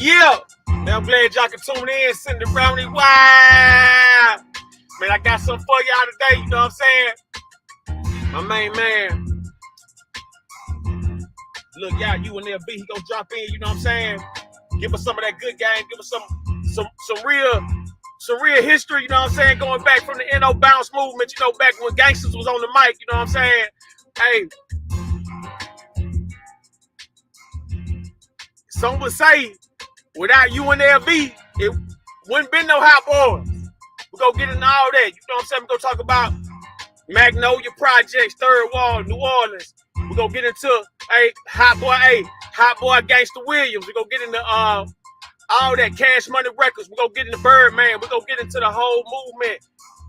Yeah, man, I'm glad y'all can tune in. SendaRoni, wow. Man, I got something for y'all today, you know what I'm saying? My main man. Look, y'all, UNLV, he gonna drop in, you know what I'm saying? Give us some of that good game, give us some real history, you know what I'm saying? Going back from the NO bounce movement, you know, back when gangsters was on the mic, you know what I'm saying? Hey, some would say without UNLV, it wouldn't been no Hot Boys. We're gonna get into all that, you know what I'm saying? We're gonna talk about Magnolia Projects, Third Wall, New Orleans. We're gonna get into Hot Boy Gangsta Williams. We're gonna get into all that Cash Money Records. We're gonna get into Birdman. We're gonna get into the whole movement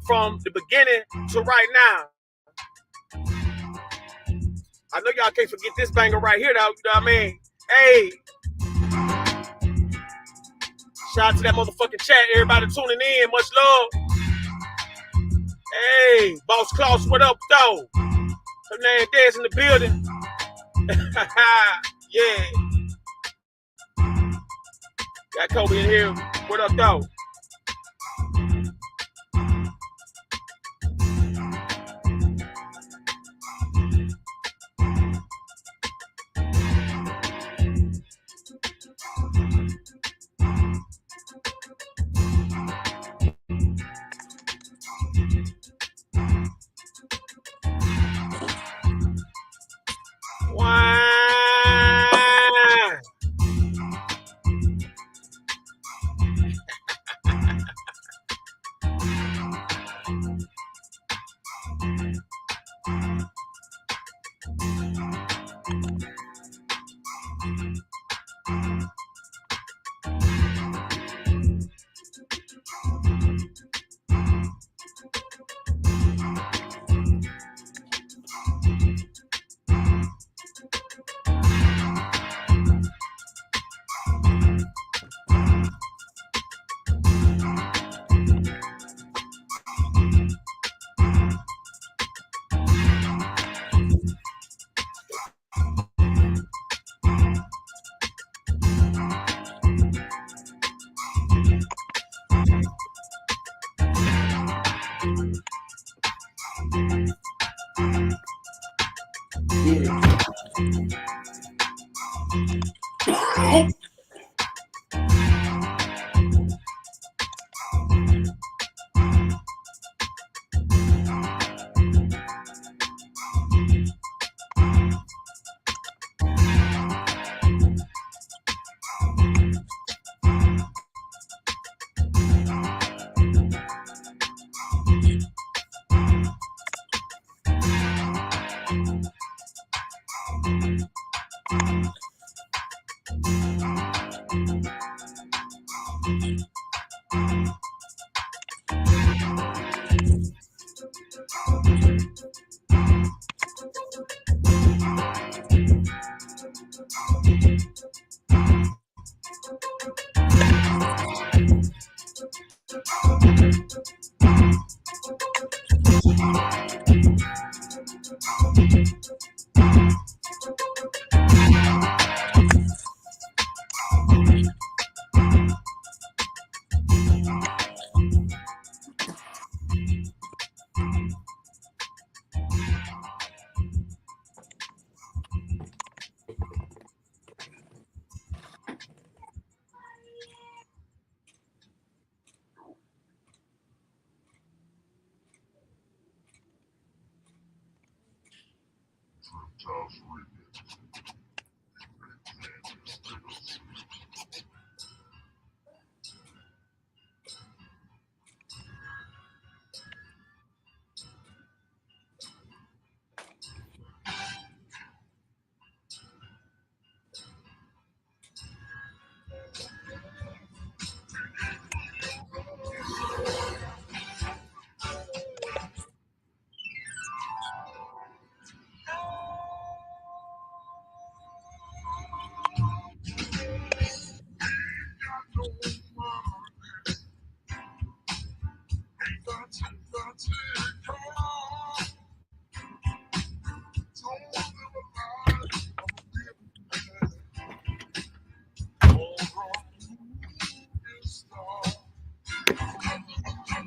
from the beginning to right now. I know y'all can't forget this banger right here, though. You know what I mean? Hey. Shout out to that motherfucking chat. Everybody tuning in. Much love. Hey, Boss Klaus, what up, though? Her name Dez in the building. Yeah. Got Kobe in here. What up, though?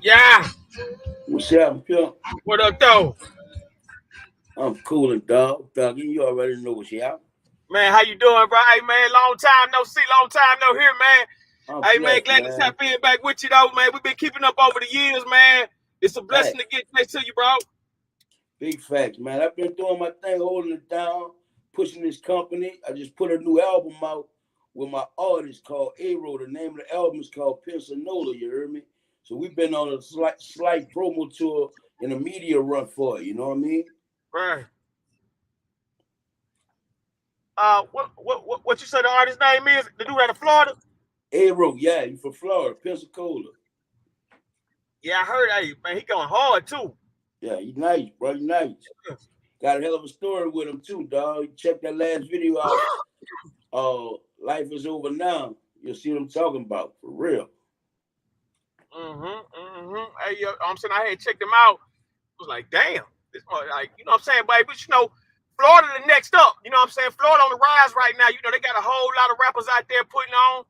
Yeah. What's up, Pimp? What up, though? I'm coolin', dog. Dog, you already know what's up. Man, how you doing, bro? Hey, man, long time no see, long time no hear, man. I'm Hey, man, blessed, glad to man. tap in back with you, though, man. We've been keeping up over the years, man. It's a blessing to Facts. get next to you, bro. Big facts, man. I've been doing my thing, holding it down, pushing this company. I just put a new album out with my artist called Aro. The name of the album is called Pensanola, you heard me? So we've been on a slight promo tour and a media run for it, you know what I mean? Right. What you say the artist name is? The dude out of Florida? Aro, yeah, you from Florida, Pensacola. Yeah, I heard. Hey, man, he going hard too. Yeah, you nice, bro, you nice. Got a hell of a story with him too, dog. Check that last video out. Life is over now. You'll see what I'm talking about for real. Hey, I'm saying I had checked him out. I was like, damn, this like, you know what I'm saying, baby? But you know, Florida the next up. You know what I'm saying? Florida on the rise right now. You know, they got a whole lot of rappers out there putting on.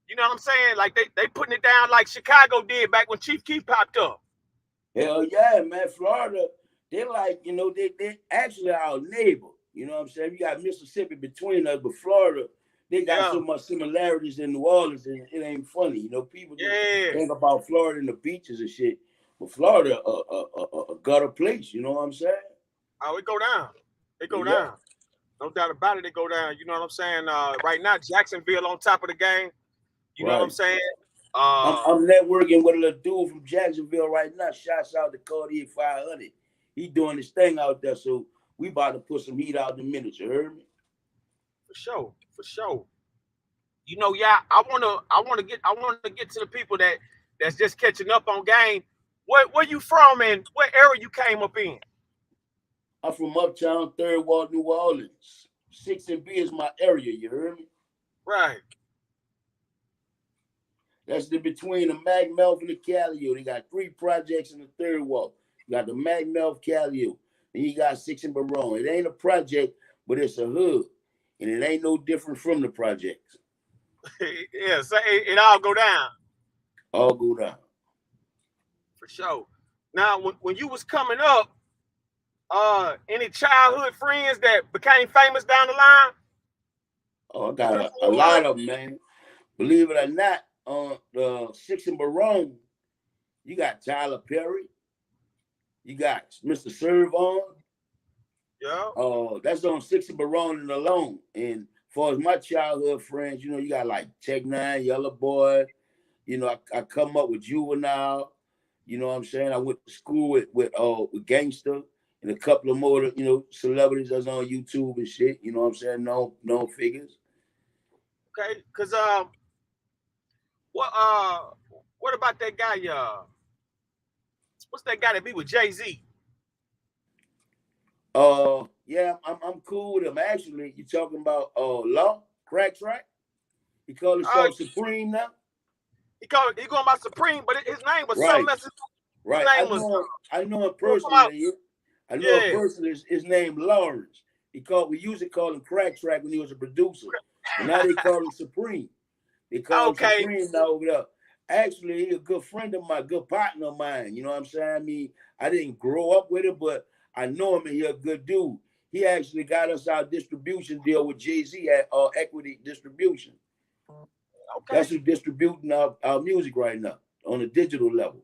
You know what I'm saying? Like they putting it down like Chicago did back when Chief Keef popped up. Hell yeah, man. Florida, they like, they actually our neighbor. You know what I'm saying? You got Mississippi between us, but Florida, they got Yeah, so much similarities in New Orleans, and it ain't funny. You know, people just yeah. think about Florida and the beaches and shit. But Florida, a gutter place. You know what I'm saying? Oh, it go down. It go Yeah, down. No doubt about it. It go down. You know what I'm saying? Right now, Jacksonville on top of the game. You know what I'm right. saying? I'm networking with a little dude from Jacksonville right now. Shouts out to Cody 500. He doing his thing out there, so we about to put some heat out in a minute. You heard me? For sure, for sure. You know, yeah, I wanna get to the people that's just catching up on game. Where you from and what area you came up in? I'm from Uptown, Third Ward, New Orleans. 6 and B is my area. You heard me? Right. That's the between the Mag Melv and the Calio. They got 3 projects in the Third Ward. You got the Mag Melv Calio, and you got 6 and Baron. It ain't a project, but it's a hood, and it ain't no different from the projects. Yeah, so it all go down All go down. for sure. Now, when you was coming up, any childhood friends that became famous down the line? Oh, I got a lot of them, man. Believe it or not, on the 6 and Baron, you got Tyler Perry, you got Mr. Servon. Yeah. That's on 6 and Baron and alone. And far as my childhood friends, you got like Tech Nine, Yellow Boy. I come up with Juvenile. You know what I'm saying? I went to school with Gangster and a couple of more, celebrities that's on YouTube and shit. You know what I'm saying? No figures. Okay. Cause what what about that guy? What's that guy that be with Jay-Z? Yeah, I'm cool with him. Actually, you talking about Law Crack Track? He called Uh, himself Supreme now. he going by Supreme, but his name was something Right, else. His right. I name was know him. I know him what come out? personally. I know him Yeah. personally. His name Lawrence. We used to call him Crack Track when he was a producer, but now they call him Supreme. They call him Okay. Supreme now over there. Actually, he a good friend of mine, good partner of mine. You know what I'm saying? I mean, I didn't grow up with him, but I know him and he a good dude. He actually got us our distribution deal with Jay-Z at Equity Distribution. Okay. That's who's distributing our music right now on a digital level.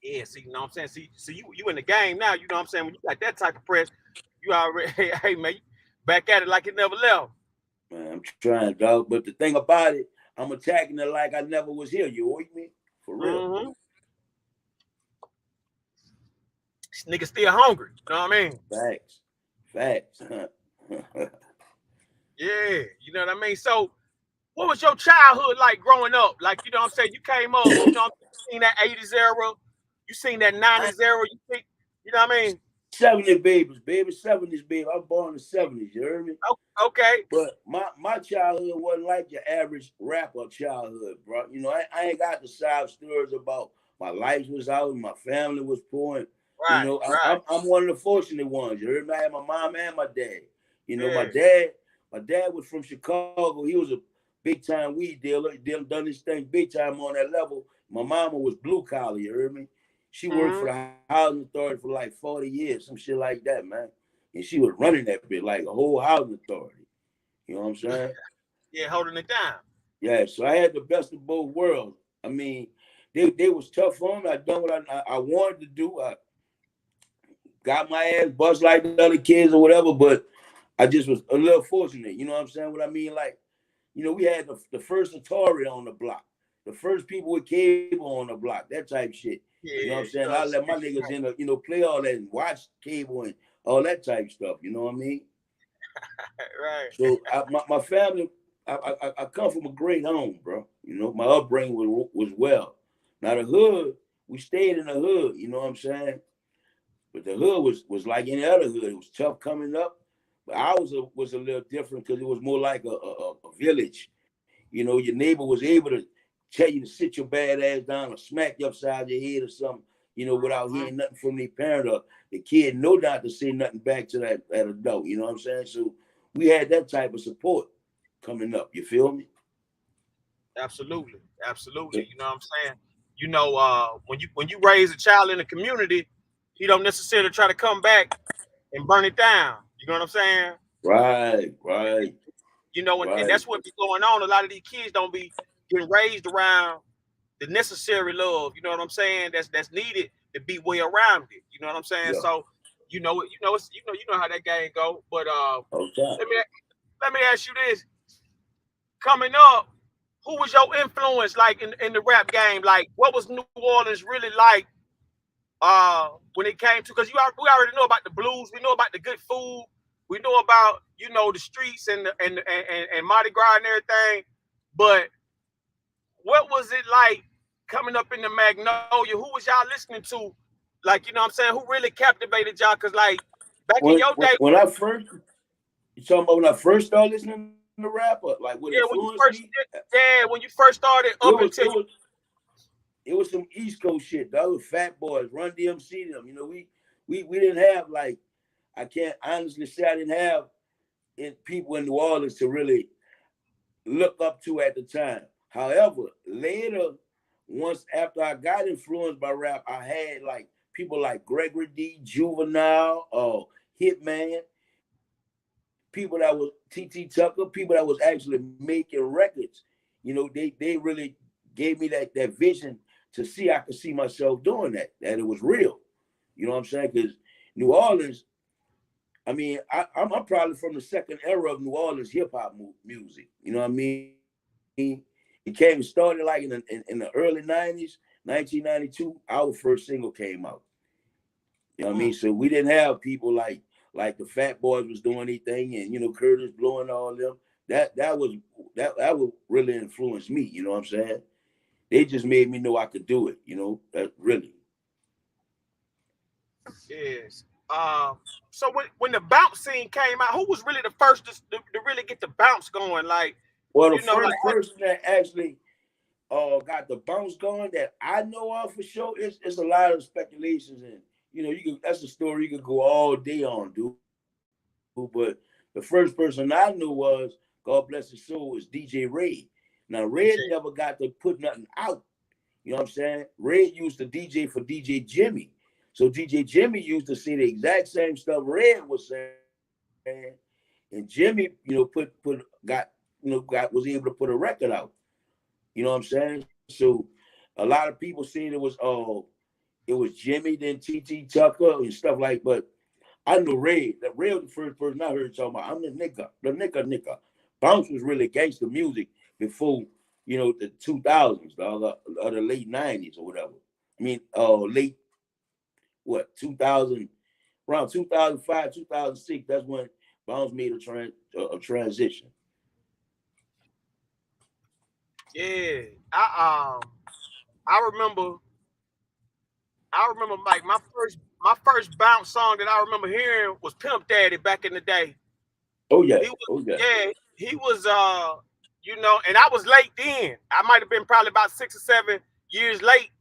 Yeah, see, you know what I'm saying? See you in the game now, you know what I'm saying? When you got that type of press, you already hey man, back at it like it never left. Man, I'm trying, dog. But the thing about it, I'm attacking it like I never was here. You with me? For real. Mm-hmm. This nigga still hungry. You know what I mean? Facts. Facts. Yeah, you know what I mean? So what was your childhood like growing up? Like, you know what I'm saying? You came up, you know, you seen that 80s era, you seen that 90s era, you know what I mean? 70 babies, baby. 70s, baby. I was born in the 70s, you heard me? Okay. But my childhood wasn't like your average rapper childhood, bro. I ain't got the side stories about my life was out and my family was poor. And, Right, right. I'm one of the fortunate ones. You heard me? I had my mom and my dad. My Yeah. dad was from Chicago. He was a big time weed dealer. He done his thing big time on that level. My mama was blue collar, you heard me? She worked for Mm-hmm. the housing authority for like 40 years, some shit like that, man. And she was running that bit like a whole housing authority. You know what I'm saying? Yeah, holding it down. Yeah, so I had the best of both worlds. I mean, they was tough on me. I done what I wanted to do. I got my ass bust like the other kids or whatever, but I just was a little fortunate. You know what I'm saying? What I mean, like, we had the first Atari on the block, the first people with cable on the block, that type shit. You know what I'm Yeah, saying? I let my niggas in, play all that and watch cable and all that type stuff. You know what I mean? right. So my family, I come from a great home, bro. My upbringing was well. Now the hood, we stayed in the hood. You know what I'm saying? But the hood was like any other hood. It was tough coming up, but ours was a little different because it was more like a village. Your neighbor was able to tell you to sit your bad ass down or smack you upside your head or something. Without hearing nothing from their parent, or the kid know not to say nothing back to that adult. You know what I'm saying? So we had that type of support coming up. You feel me? Absolutely, absolutely. Yeah. You know what I'm saying? When you raise a child in a community, he don't necessarily try to come back and burn it down. You know what I'm saying? Right, right, And right. that's what be going on. A lot of these kids don't be getting raised around the necessary love. You know what I'm saying? That's needed to be way around it. You know what I'm saying? Yeah. So you know how that game go. But Okay. let me let me ask you this: coming up, who was your influence like in the rap game? Like, what was New Orleans really like when it came to? Because we already know about the blues, we know about the good food, we know about the streets and Mardi Gras and everything. But what was it like coming up in the Magnolia? Who was y'all listening to? Like, what I'm saying, who really captivated y'all? Because like back in When, your when day, when I first you talking about when I first started listening to rap, or like what yeah, when influenced you me? first yeah, when you first started It up was until it was it was some East Coast shit. The other Fat Boys, Run DMC, them. We didn't have like, I can't honestly say I didn't have people in New Orleans to really look up to at the time. However, later, once after I got influenced by rap, I had like people like Gregory D, Juvenile, Hitman, people that was TT Tucker, people that was actually making records. They really gave me that vision to see I could see myself doing that it was real. You know what I'm saying? Because New Orleans, I mean, I'm probably from the second era of New Orleans hip hop music. You know what I mean? It started like in the early 90s, 1992. Our first single came out. You know what I mean? So we didn't have people like the Fat Boys was doing anything, and Curtis Blow and all them. That would really influence me. You know what I'm saying? They just made me know I could do it. That really. yes. So when the bounce scene came out, who was really the first to really get the bounce going? Like, Well, the like first person that actually got the bounce going that I know of for sure, it's a lot of speculations, and that's a story you could go all day on, dude. But the first person I knew was, God bless his soul, was DJ Red. Now Red never DJ. got to put nothing out. You know what I'm saying? Red used to DJ for DJ Jimmy. So DJ Jimmy used to say the exact same stuff Red was saying. And Jimmy, was able to put a record out. You know what I'm saying? So a lot of people saying it was Jimmy, then TT Tucker and stuff like. But I know Red. That Red was the first person I heard talking about. I'm the nigga. Bounce was really gangster music before the 2000s, or the late 90s or whatever. I mean, late what 2000, around 2005, 2006. That's when Bounce made a transition. Yeah. I remember like my first bounce song that I remember hearing was Pimp Daddy back in the day. Oh yeah, He was oh yeah. yeah, he was and I was late then. I might have been probably about 6 or 7 years late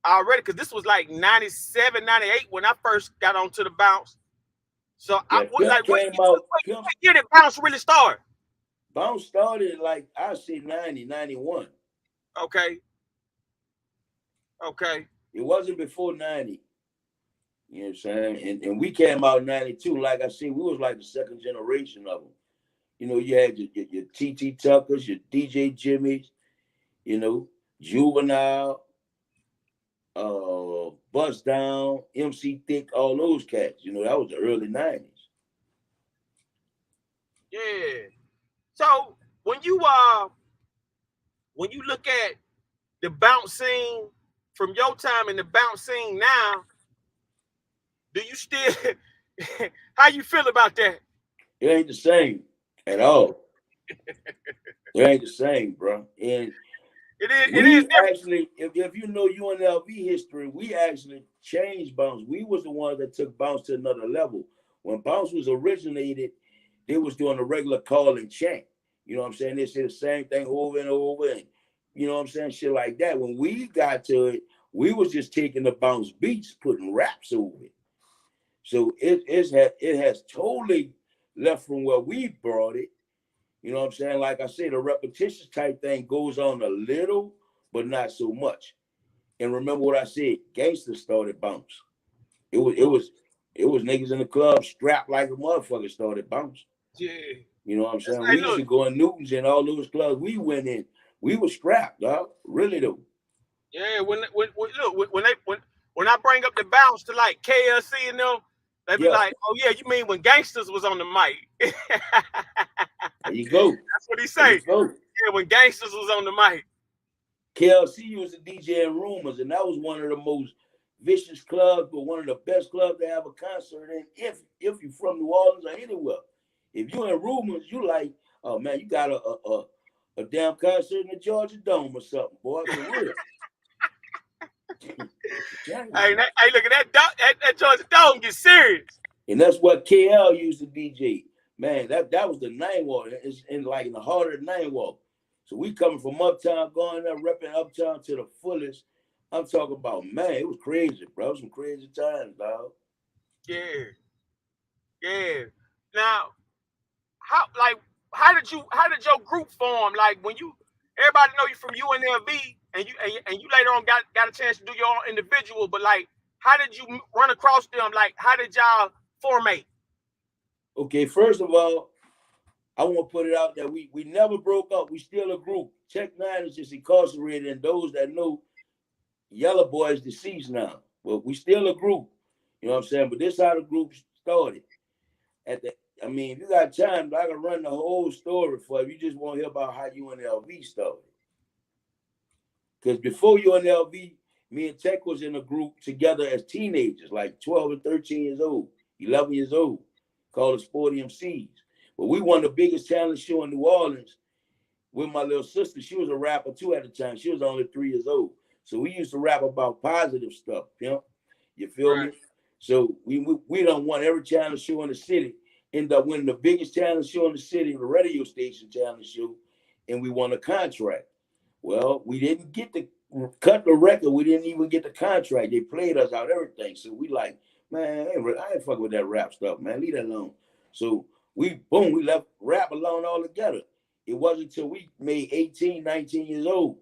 already, because this was like 97, 98 when I first got onto the bounce. So I Yeah, what Pimp like what came out. Pimp what year did bounce really start? Bounce started like I say 90, 91. Okay. Okay. It wasn't before 90. You know what I'm saying? And we came out in 92. Like I said, we was like the second generation of them. You know, you had your T.T. Tuckers, your DJ Jimmys, you know, Juvenile, Bust Down, MC Thick, all those cats. You know, that was the early 90s. Yeah. So when you look at the bounce scene from your time and the bounce scene now, do you still how you feel about that? It ain't the same at all. It ain't the same, bro. And It is we different. actually, if you know UNLV history, we actually changed bounce. We was the ones that took bounce to another level. When bounce was originated, they was doing a regular call and chant. You know what I'm saying? They said the same thing over and over, and you know what I'm saying? Shit like that. When we got to it, we was just taking the bounce beats, putting raps over it. So it has totally left from where we brought it. You know what I'm saying? Like I said, the repetitious type thing goes on a little, but not so much. And remember what I said, gangsters started bounce. It was niggas in the club strapped like a motherfucker started bounce. Yeah. You know what I'm That's saying? like, We used look, to go in Newton's and all those clubs we went in. We were strapped, dog. Really though. yeah, when I bring up the bounce to like KLC and them, they be Yeah, like, "Oh yeah, you mean when gangsters was on the mic?" there you go. That's what he There say. you go. Yeah, when gangsters was on the mic. KLC was a DJ in Rumors, and that was one of the most vicious clubs, but one of the best clubs to have a concert in. If you're from New Orleans or anywhere, if you in Rumors, you like, oh man, you got a damn concert in the Georgia Dome or something, boy, for real. Hey, look at that Georgia Dome get serious. And that's what KL used to DJ. Man, that was the nine walk. It's in like in the heart of the nine walk. So we coming from Uptown, going there, repping Uptown to the fullest. I'm talking about, man, it was crazy, bro. Some crazy times, dog. Yeah, yeah. Now, how like how did your group form? Like when you everybody know you from UNLV and you later on got a chance to do your own individual, but like how did you run across them? Like how did y'all formate? Okay, first of all, I want to put it out that we never broke up. We still a group. Tech Nine is just incarcerated, and those that know Yellow Boy is deceased now. But we still a group. You know what I'm saying? But this how the group started. I mean, if you got time, I can run the whole story for you. You just want to hear about how UNLV started. Because before UNLV, me and Tech was in a group together as teenagers, like 12 and 13 years old, 11 years old, called the Sporty MCs. But we won the biggest talent show in New Orleans with my little sister. She was a rapper too at the time. She was only 3 years old. So we used to rap about positive stuff, you know? You feel Right. me? So we done won every talent show in the city. Ended up winning the biggest talent show in the city, the radio station talent show, and we won a contract. Well, we didn't get to cut the record. We didn't even get the contract. They played us out everything. So we like, man, I ain't fucking with that rap stuff, man. Leave that alone. So we left rap alone altogether. It wasn't until we made 18, 19 years old,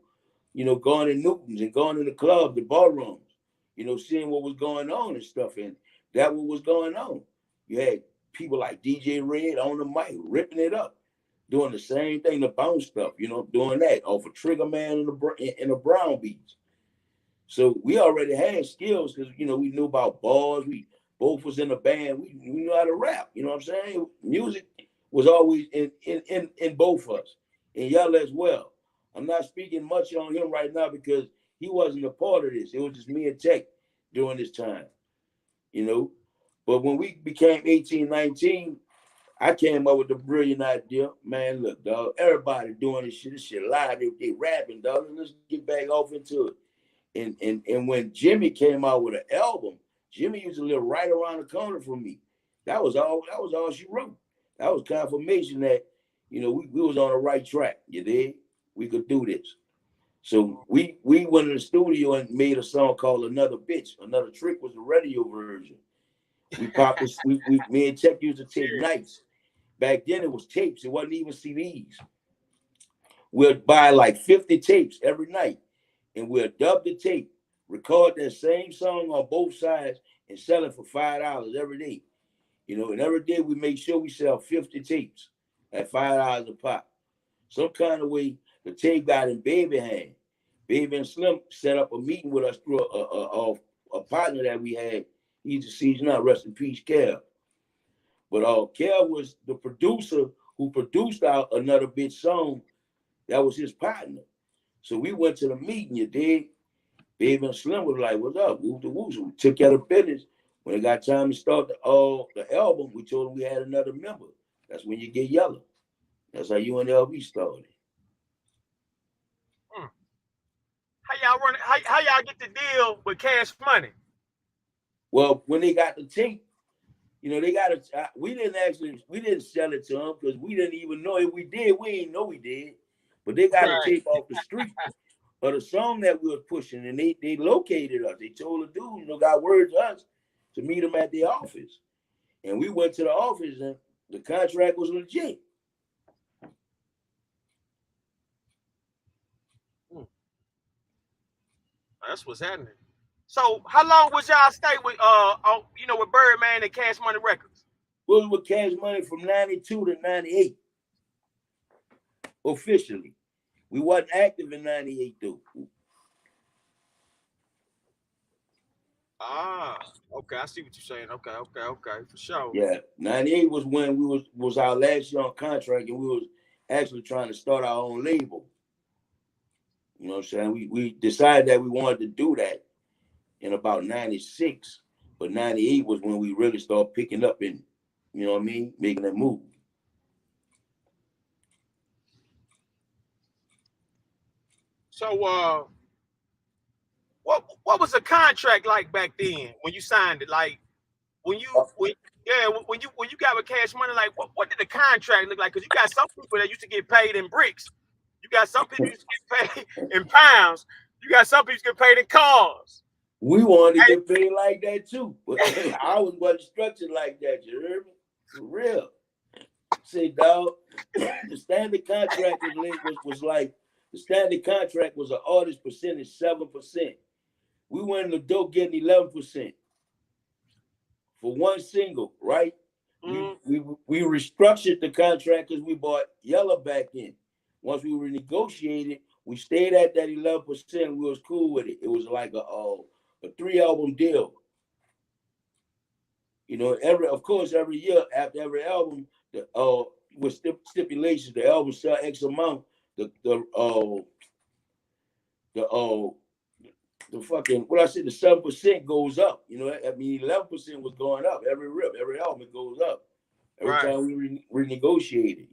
you know, going in Newton's and going in the club, the ballrooms, you know, seeing what was going on and stuff. And that what was going on. You had people like DJ Red on the mic, ripping it up, doing the same thing, the bounce stuff, you know, doing that off of Trigger Man and the Brown Beats. So we already had skills because, you know, we knew about bars. We both was in a band. We knew how to rap. You know what I'm saying? Music was always in both of us, and y'all as well. I'm not speaking much on him right now because he wasn't a part of this. It was just me and Tech during this time, you know. But when we became 18, 19, I came up with the brilliant idea. Man, look, dog, everybody doing this shit live. They rapping, dog. Let's get back off into it. And when Jimmy came out with an album, Jimmy used to live right around the corner from me. That was all she wrote. That was confirmation that, you know, we was on the right track. You did? We could do this. So we went in the studio and made a song called Another Bitch. Another Trick was the radio version. We popped this, me and Tech used to take nights. Back then it was tapes. It wasn't even CDs. We'd buy like 50 tapes every night, and we'd dub the tape. record that same song on both sides, and sell it for $5 every day. And every day we make sure we sell 50 tapes at $5 a pop. Some kind of way the tape got in Baby hand. Baby and Slim set up a meeting with us through a partner that we had. He's deceased now, rest in peace, Kel. But Kel was the producer who produced out Another Bitch song. That was his partner. So we went to the meeting, you dig? Baby and Slim was like, what's up? Woo the woo. So we took care of business. When it got time to start the album, we told them we had another member. That's when you get yellow. That's how UNLV started. How y'all run? How y'all get the deal with Cash Money? Well, when they got the tape, they got it. We didn't sell it to them because we didn't even know if we did. We didn't know we did, but they got a tape off the street of the song that we was pushing, and they located us. They told the dude, got word to us to meet them at the office, and we went to the office, and the contract was legit. That's what's happening. So, how long was y'all stay with with Birdman and Cash Money Records? We was with Cash Money from 92 to 98. Officially. We wasn't active in 98 though. Okay. I see what you're saying. Okay, for sure. Yeah, 98 was when we was our last year on contract, and we was actually trying to start our own label. You know what I'm saying? We decided that we wanted to do that in about 96, but 98 was when we really started picking up and, making that move. So, what was the contract like back then when you signed it? Like when you got with Cash Money, like what did the contract look like? Because you got some people that used to get paid in bricks. You got some people used to get paid in pounds. You got some people used to get paid in cars. We wanted to get paid like that too, but I wasn't structured like that. You heard me? For real. Say, dog, the standard contract was like, the standard contract was an artist percentage 7%. We went in the door getting 11% for one single, right? Mm-hmm. We restructured the contract because we bought Yella back in. Once we renegotiated, we stayed at that 11%. We was cool with it. It was like a 3-album deal. Every year after every album, with stipulations, the album sell X amount. The fucking, what I said, the 7% goes up. 11% was going up every rip, every album it goes up. Every time we renegotiated,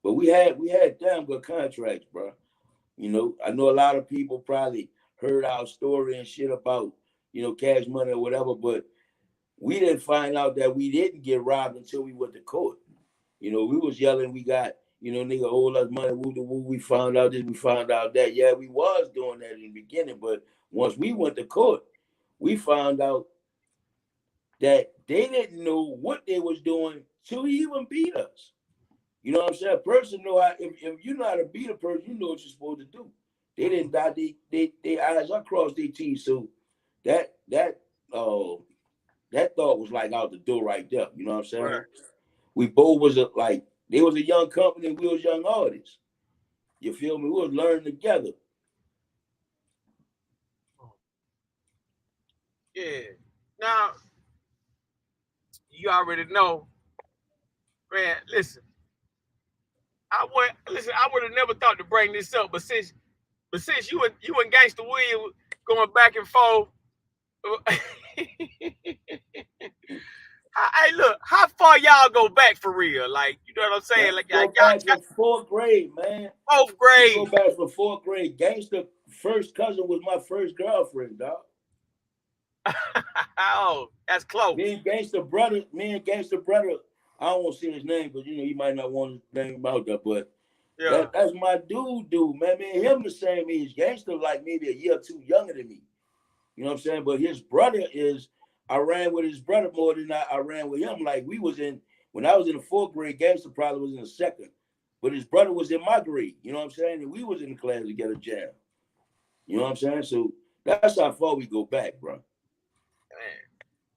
But we had damn good contracts, bro. I know a lot of people probably heard our story and shit about, Cash Money or whatever, but we didn't find out that we didn't get robbed until we went to court. We was yelling, we got, nigga owe us money, woo, we found out this, we found out that. Yeah, we was doing that in the beginning, but once we went to court, we found out that they didn't know what they was doing till he even beat us. You know what I'm saying? A person know how, if you know how to beat a person, you know what you're supposed to do. They didn't dot they eyes across their teeth. So that thought was like out the door right there. You know what I'm saying? Right. We both was they was a young company, we was young artists. You feel me? We was learning together. Yeah. Now, you already know, man, listen. I would have never thought to bring this up, but since you and Gangsta William going back and forth, hey, look, how far y'all go back for real? Like, you know what I'm saying? Like, y'all back from 4th grade, man. 4th grade. Go back from 4th grade. Gangsta first cousin was my first girlfriend, dog. Oh, that's close. Me and Gangsta brother, I don't want to say his name, but you might not want his name out there, but yeah, that's my dude, man. Me and him the same age. Gangsta like maybe a year or two younger than me. You know what I'm saying? But his brother I ran with his brother more than I ran with him. Like when I was in the 4th grade, Gangsta probably was in the 2nd. But his brother was in my grade. You know what I'm saying? And we was in the class together, jam. You know what I'm saying? So that's how far we go back, bro. Man,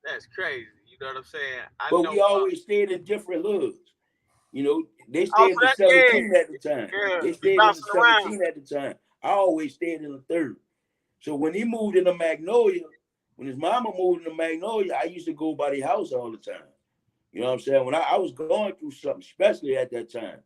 that's crazy. You know what I'm saying? I But know. we always stayed in different hoods. You know, they Also, stayed in the that yeah, 17 at the time. yeah, They be stayed in the bouncing around. 17 at the time. I always stayed in the 3rd. So when he moved into Magnolia, when his mama moved into Magnolia, I used to go by the house all the time. You know what I'm saying? When I was going through something, especially at that time,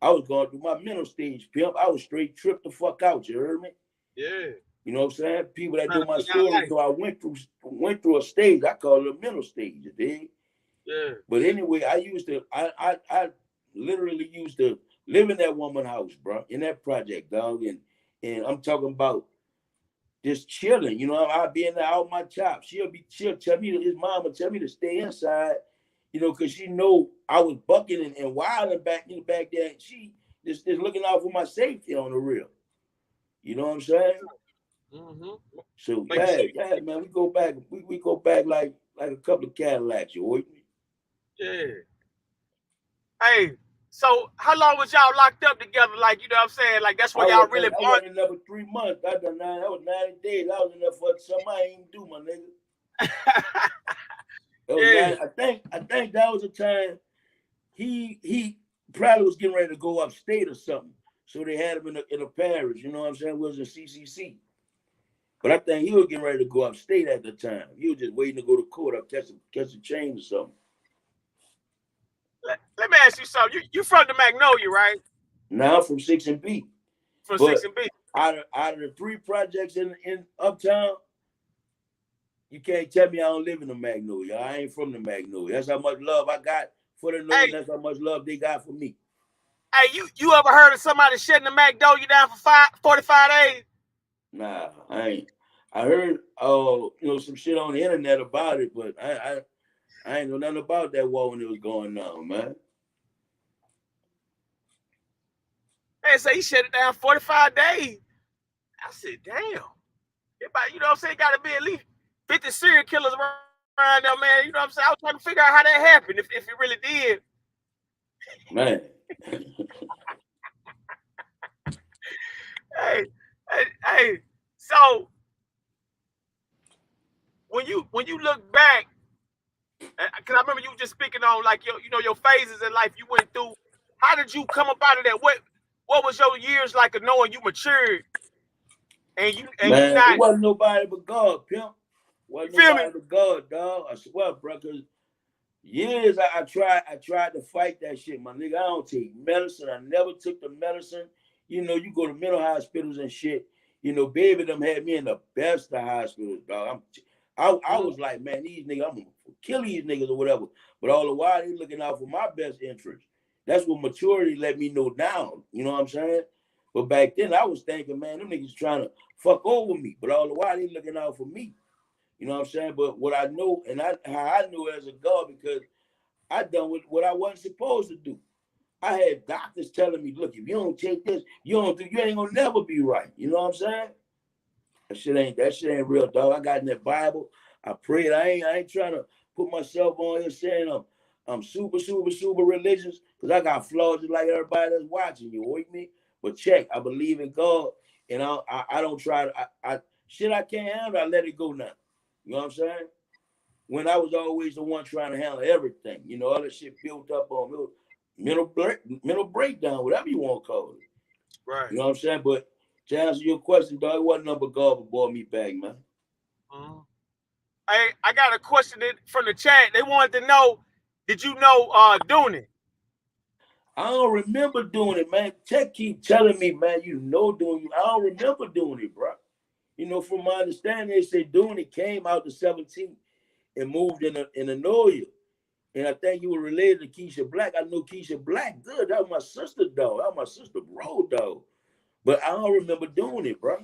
I was going through my mental stage, pimp. I was straight tripped the fuck out. You heard me? Yeah. You know what I'm saying? People that Trying know to my figure out story life. know I went through a stage. I call it a mental stage. You dig? Yeah. But anyway, I literally used to live in that woman's house, bro, in that project, dog. And I'm talking about just chilling. You know, I'll be in there out my chops. She'll tell me, his mom will tell me to stay inside, you know, because she know I was bucking and wilding back there. And she just looking out for my safety on the real. You know what I'm saying? Mm-hmm. So Make sure. yeah, man, we go back like a couple of Cadillacs, you with me? Yeah. Hey, so how long was y'all locked up together? Like, you know what I'm saying? Like, that's where y'all really I bond. wasn't in there for 3 months. That was 90 days. I was in there for something I ain't even do, my nigga. That was Yeah. 90. I think that was the time he probably was getting ready to go upstate or something. So they had him in a parish, you know what I'm saying? We was in CCC. But I think he was getting ready to go upstate at the time. He was just waiting to go to court or catch a chain or something. Let me ask you something. You from the Magnolia, right? Now I'm from 6 and B. From Six But and B. out of the 3 projects in Uptown, you can't tell me I don't live in the Magnolia. I ain't from the Magnolia. That's how much love I got for the North, Hey, and that's how much love they got for me. hey, you ever heard of somebody shutting the Magnolia down for 45 days? Nah, I ain't. I heard some shit on the internet about it, but I ain't know nothing about that war when it was going on, man. They say he shut it down 45 days. I said, damn. Everybody, you know what I'm saying? Got to be at least 50 serial killers around there, man. You know what I'm saying? I was trying to figure out how that happened, if it really did. Man. Hey, hey. So when you look back, because I remember you just speaking on like your phases in life you went through. How did you come up out of that? What was your years like of knowing you matured and you Man, it not, wasn't nobody but God, pimp. you Wasn't feel me? nobody but God, dog. I swear, bro, because years I tried to fight that shit, my nigga. I don't take medicine. I never took the medicine. You know, you go to mental hospitals and shit. You know, baby, them had me in the best of hospitals, dog. I Mm-hmm. was like, man, these niggas, I'm gonna kill these niggas or whatever. But all the while, they looking out for my best interest. That's what maturity let me know now. You know what I'm saying? But back then, I was thinking, man, them niggas trying to fuck over me. But all the while, they looking out for me. You know what I'm saying? But what I know, and how I knew as a God, because I done what I wasn't supposed to do. I had doctors telling me, look, if you don't take this, you ain't gonna never be right. You know what I'm saying? That shit ain't real, dog. I got in that Bible. I prayed. I ain't trying to put myself on here saying I'm super, super, super religious, because I got flaws just like everybody that's watching. You with me? But check, I believe in God, and I don't try to shit I can't handle, I let it go now. You know what I'm saying? When I was always the one trying to handle everything, you know, all that shit built up on mental breakdown, whatever you want to call it. Right. You know what I'm saying? But to answer your question, dog, it wasn't number God but brought me back, man. Mm-hmm. I got a question from the chat. They wanted to know, did you know doing it? I don't remember doing it, man. Tech keep telling me, man, doing it. I don't remember doing it, bro. You know, from my understanding, they said doing it came out the 17th and moved in a Noya. And I think you were related to Keisha Black. I know Keisha Black good. That was my sister, dog. That was my sister, bro, dog. But I don't remember doing it, bro.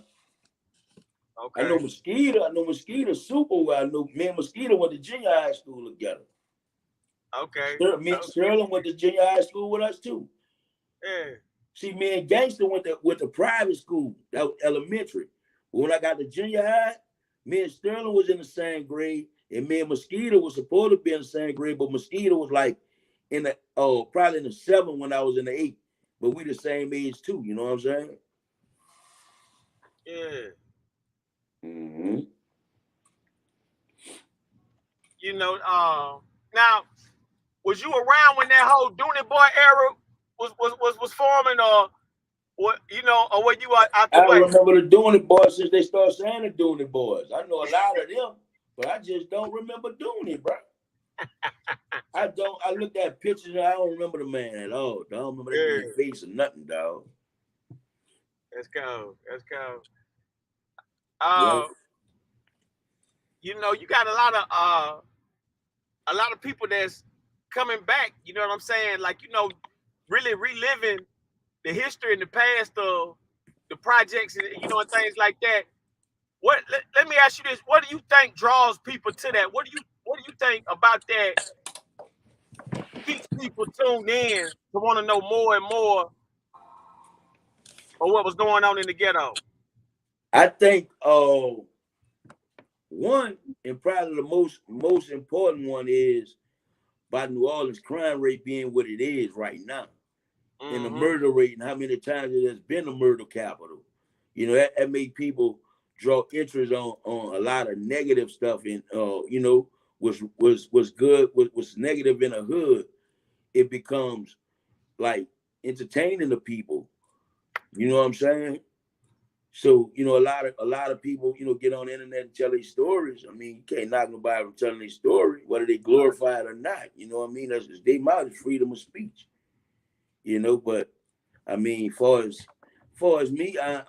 I know Okay. Mosquito. I know Mosquito super well. I know me and Mosquito went to junior high school together. Okay. Sterling went to junior high school with us too. Yeah. See, me and Gangster went to private school. That was elementary. But when I got to junior high, me and Sterling was in the same grade, and me and Mosquito was supposed to be in the same grade, but Mosquito was like in the probably in the 7 when I was in the 8. But we the same age too. You know what I'm saying? Yeah. Mm-hmm. You know, now was you around when that whole Dooney Boy era was forming, or what? You know, or were you out the I way? remember the Dooney Boys since they started saying the Dooney Boys. I know a lot of them, but I just don't remember Dooney, bro. I don't. I looked at pictures and I don't remember the man at all. I don't remember that nigga Yeah, face or nothing, dog. let's go. Let's go. Yeah. Uh, you know, you got a lot of people that's coming back. You know what I'm saying? Like, you know, really reliving the history and the past of the projects, and you know, and things like that. Let me ask you this: what do you think draws people to that? What do you think about that keeps people tuned in to want to know more and more of what was going on in the ghetto? I think one and probably the most important one is by New Orleans crime rate being what it is right now. And the Mm-hmm. murder rate and how many times it has been a murder capital. You know, that made people draw interest on a lot of negative stuff and you know, was good, was negative in the hood. It becomes like entertaining the people. You know what I'm saying? So, you know, a lot of people, you know, get on the internet and tell these stories. I mean, you can't knock nobody from telling their story, whether they glorify it or not. You know what I mean? That's they mouth is freedom of speech. You know, but I mean, far as me, I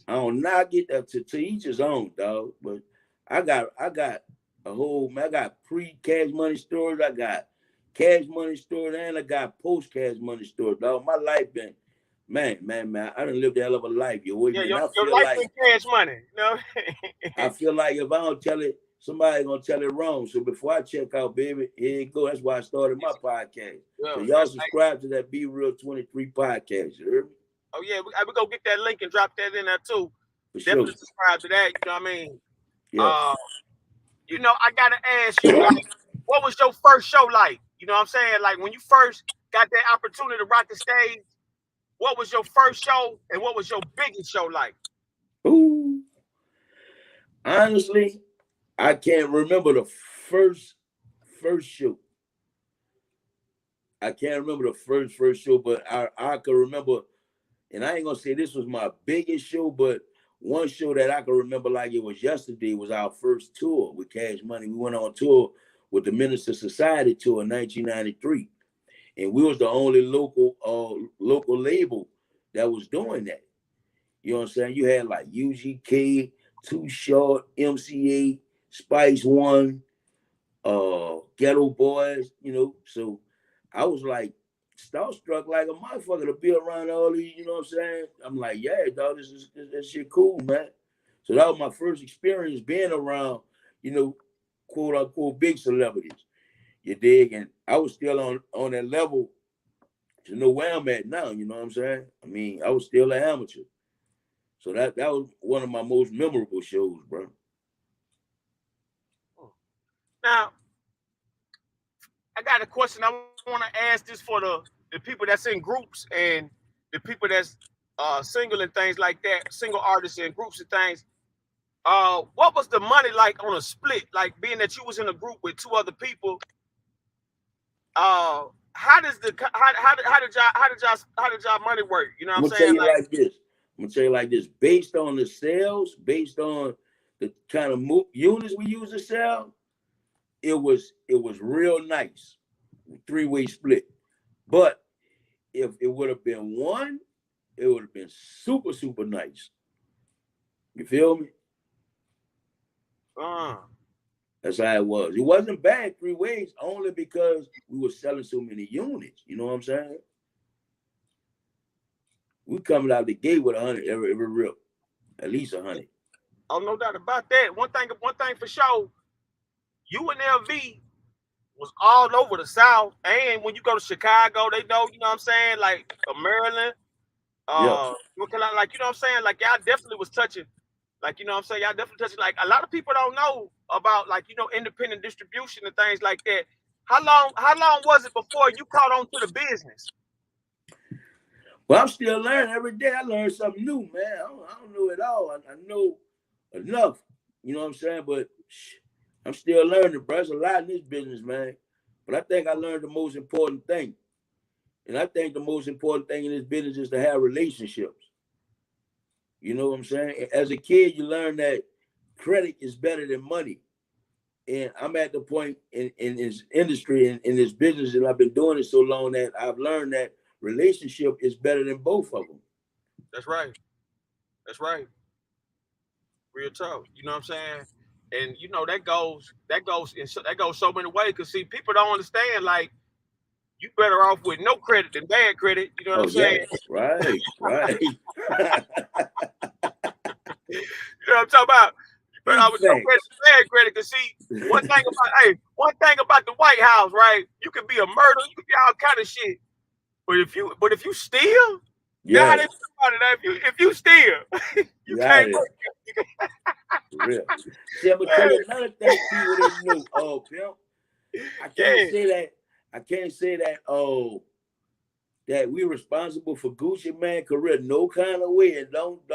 don't knock it to each his own, dog. But I got a whole man, I got pre-cash money stores, I got cash money stores, and I got post-cash money stores, dog. My life been man. I done lived a hell of a life, you with Yeah, me. And your life been cash money. You know? I feel like if I don't tell it, somebody gonna tell it wrong. So before I check out, baby, here you go. That's why I started my podcast. So Yeah, y'all that's like, subscribe to that Be Real 23 podcast. You heard me? oh yeah, we go get that link and drop that in there too. For sure. Definitely subscribe to that. You know what I mean? Yeah. Uh, you know, I gotta ask you, like, what was your first show like? You know what I'm saying? Like when you first got that opportunity to rock the stage, what was your first show and what was your biggest show like? Ooh. Honestly, I can't remember the first show. I can't remember the first show, but I can remember, and I ain't gonna say this was my biggest show, but one show that I can remember like it was yesterday was our first tour with Cash Money. We went on tour with the Minister Society tour in 1993, and we was the only local label that was doing that. You know what I'm saying? You had like UGK, Too Short, MCA, Spice One, Ghetto Boys, you know. So I was like starstruck like a motherfucker to be around all these, you know what I'm saying? I'm like, yeah, dog, this shit cool, man. So that was my first experience being around, you know, quote unquote big celebrities. You dig? And I was still on that level to know where I'm at now, you know what I'm saying? I mean, I was still an amateur. So that was one of my most memorable shows, bro. Now, I got a question. I want to ask this for the people that's in groups and the people that's single and things like that, single artists and groups and things. What was the money like on a split? Like being that you was in a group with two other people. How does the how did y'all money work? You know what I'm I'm gonna tell saying? you Like, like this. I'm gonna tell you like this. Based on the sales, based on the kind of units we use to sell, it was real nice, three-way split. But if it would have been one, it would have been super nice. You feel me? uh, That's how it was. It wasn't bad three ways, only because we were selling so many units. You know what I'm saying? We coming out the gate with 100 every rip, at least 100. oh, no doubt about that. One thing for sure, UNLV was all over the South. And when you go to Chicago, they know, you know what I'm saying? Like Maryland, Yeah. North Carolina, like, you know what I'm saying? Like, y'all definitely was touching, like, you know what I'm saying? Y'all definitely touching, like, a lot of people don't know about, like, you know, independent distribution and things like that. How long was it before you caught on to the business? But I'm still learning every day. I learn something new, man. I don't know it all. I know enough. You know what I'm saying? But I'm still learning, bro. There's a lot in this business, man. But I think I learned the most important thing. And I think the most important thing in this business is to have relationships. You know what I'm saying? As a kid, you learn that credit is better than money. And I'm at the point in this industry and in this business, and I've been doing it so long that I've learned that relationship is better than both of them. That's right. That's right. Real talk. You know what I'm saying? And you know that goes so many ways. Cause see, people don't understand. Like you better off with no credit than bad credit. You know what I'm Oh, saying? yeah. Right. You know what I'm talking about? You better Big off with no credit facts. than bad credit. Cause see, one thing about the White House, right? You could be a murderer, you could be all kind of shit. But if you steal, now Yeah. they talk about it. If you steal, you You out can't of work. there. For real. See, I'm gonna tell you another thing people didn't know. Oh, pimp. I can't Yeah. say that. I can't say that. Oh, that we're responsible for Gucci Mane career no kind of way. And don't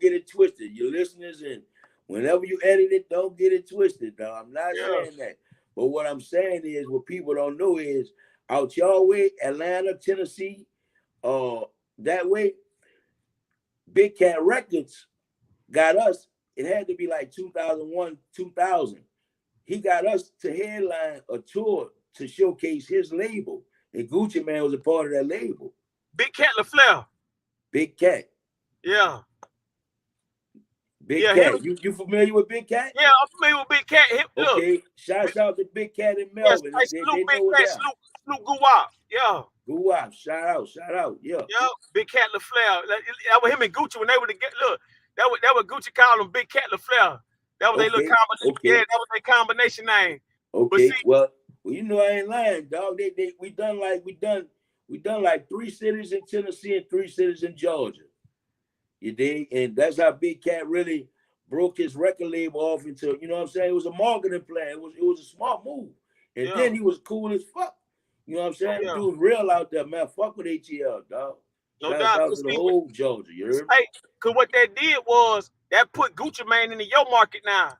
get it twisted. Your listeners, and whenever you edit it, don't get it twisted. Dog. I'm not Yeah. saying that. But what I'm saying is, what people don't know is, out y'all way, Atlanta, Tennessee, that way, Big Cat Records got us. It had to be like 2001, 2000. He got us to headline a tour to showcase his label. And Gucci Mane was a part of that label. Big Cat LaFleur. Big Cat. Yeah. Big Yeah, him. Cat. You familiar with Big Cat? Yeah, I'm familiar with Big Cat. Look. Okay. Shouts out to Big Cat in Yes, Melbourne. I They, salute they Big know it's Cat, there. salute Guwap. Yeah. Go out. Shout out. Yeah. Yeah. Big Cat LaFleur. That was him and Gucci when they were together. Look, that was Gucci called him Big Cat LaFleur. That was their little Okay. combination. Okay. Yeah, that was their combination name. But Okay. see, Well, you know I ain't lying, dog. We done like 3 cities in Tennessee and 3 cities in Georgia. You dig? And that's how Big Cat really broke his record label off into, you know what I'm saying? It was a marketing plan. It was a smart move. And yeah, then he was cool as fuck. You know what I'm saying? yeah, Dude real out there, man. Fuck with ATL, dog. no Shouts doubt. out Cause to the see, whole Georgia, you heard me? hey, cause what that did was that put Gucci Mane into your market now.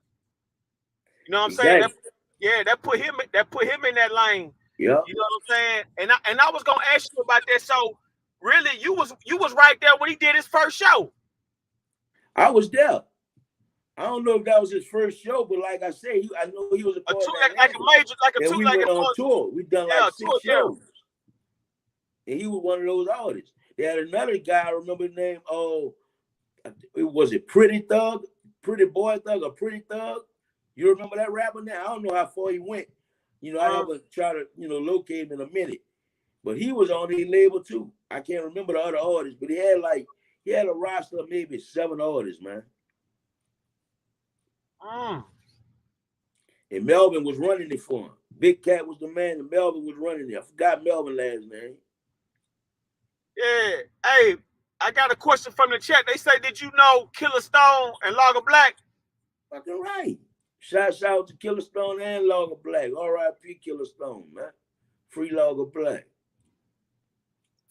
You know what I'm saying? Exactly. That put him in that lane. Yeah. You know what I'm saying? And I was gonna ask you about that. So really, you was right there when he did his first show. I was there. I don't know if that was his first show, but like I said, I know he was a part of that Like a label. major, And we went on tour. We done like 6 tour, shows. And he was one of those artists. They had another guy, I remember the name, was it Pretty Thug? Pretty Boy Thug or Pretty Thug? You remember that rapper now? I don't know how far he went. You know, I haven't tried to, locate him in a minute. But he was on his label too. I can't remember the other artists, but he had a roster of maybe 7 artists, man. And Melvin was running it for him. Big Cat was the man, and Melvin was running it. I forgot Melvin last name. Yeah. Hey, I got a question from the chat. They say, did you know Killer Stone and Logger Black? Fucking right. Shouts out to Killer Stone and Logger Black. R.I.P. Killer Stone, man. Free Logger Black.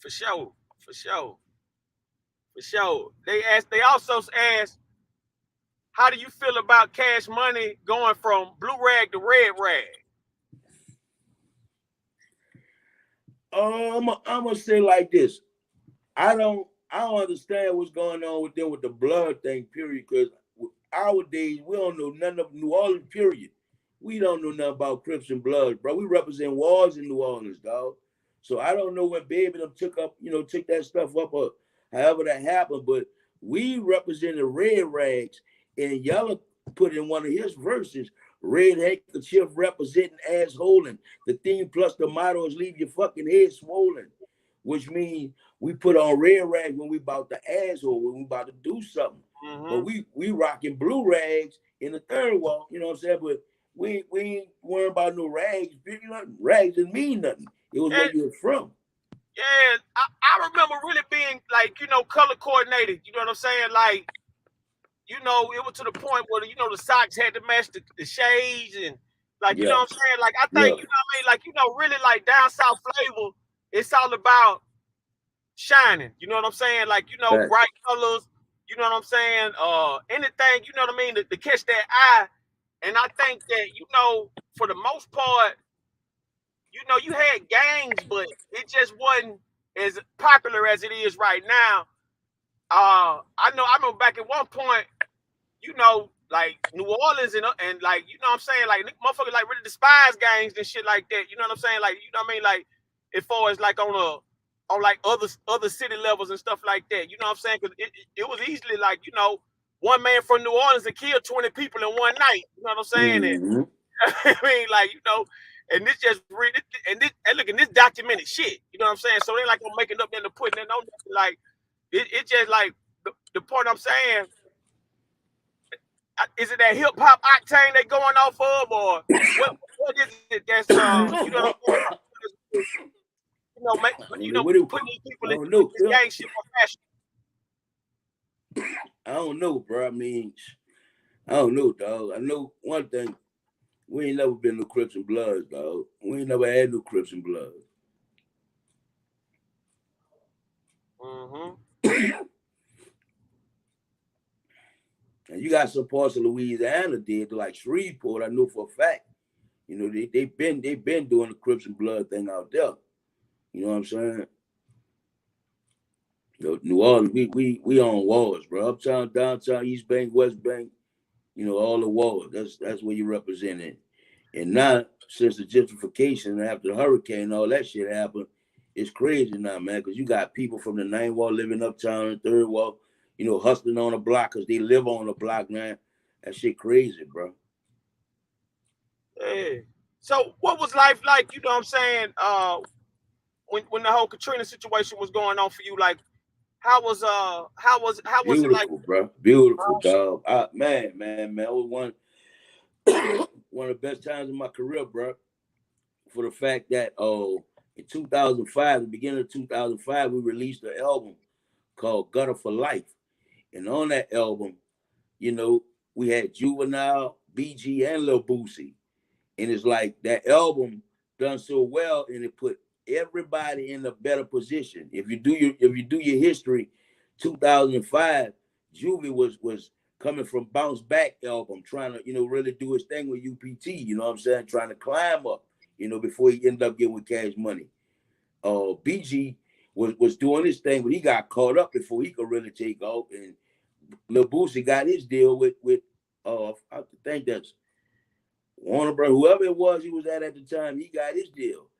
For sure. They also asked, how do you feel about Cash Money going from blue rag to red rag? I'm gonna say like this. I don't understand what's going on with them with the blood thing, period. Because our days, we don't know nothing of New Orleans, period. We don't know nothing about Crips and Bloods, bro. We represent wars in New Orleans, dog. So I don't know when Baby them took that stuff up or however that happened, but we represented Red Rags, and Yellow put in one of his verses, Red Handkerchief representing assholing. The theme plus the motto is leave your fucking head swollen, which means we put on red rags when we about to asshole, when we about to do something. Mm-hmm. But we rocking blue rags in the third wall, you know what I'm saying? But we ain't worrying about no rags. Rags didn't mean nothing. It was where you was from. Yeah, I remember really being like, color coordinated. You know what I'm saying? Like, it was to the point where, the socks had to match the shades and like, you know what I'm saying? Like, I think, you know what I mean? Like, really like down south flavor, it's all about shining. You know what I'm saying? Like, bright colors, You know what I'm saying? Anything, you know what I mean, to catch that eye. And I think that, you know, for the most part, you know, you had gangs, but it just wasn't as popular as it is right now. I remember back at one point, you know, like New Orleans and like, you know what I'm saying, like motherfuckers like really despise gangs and shit like that. You know what I'm saying? Like, you know what I mean? Like as far as like on like other city levels and stuff like that. You know what I'm saying? Because it was easily like, you know, one man from New Orleans that killed 20 people in one night. You know what I'm saying? And I mean, like, you know, and this just and look, and this documented shit. You know what I'm saying? So they like I'm making up then to putting it on like it just like the point I'm saying. Is it that hip hop octane they going off of, or what is it that's you know putting these people in this gang shit for fashion? I don't know, bro. I mean, I don't know, dog. I know one thing. We ain't never been no Crips and Bloods, dog. We ain't never had no Crips and Bloods. And you got some parts of Louisiana did, like Shreveport. I know for a fact. You know, they've been doing the Crips and Blood thing out there. You know what I'm saying? You know, New Orleans, we on walls, bro. Uptown, downtown, East Bank, West Bank. You know, all the walls. That's where you represent it. And now, since the gentrification after the hurricane, all that shit happened, it's crazy now, man. Because you got people from the 9th Ward living uptown and 3rd Ward, you know, hustling on the block because they live on the block now. That shit crazy, bro. Hey. So what was life like, you know what I'm saying, when the whole Katrina situation was going on for you? Like, how was Beautiful, it like, bro? Beautiful, dog. Man. It was one of the best times in my career, bro. For the fact that in 2005, the beginning of 2005, we released an album called Gutter for Life. And on that album, you know, we had Juvenile, BG, and Lil Boosie. And it's like that album done so well, and it put everybody in a better position. If you do your history, 2005, Juvie was coming from Bounce Back album, trying to, you know, really do his thing with UPT, you know what I'm saying, trying to climb up, you know, before he ended up getting with Cash Money. BG was doing his thing, but he got caught up before he could really take off. And Lil Boosie got his deal with I think that's Warner Bros. Whoever it was he was at the time, he got his deal.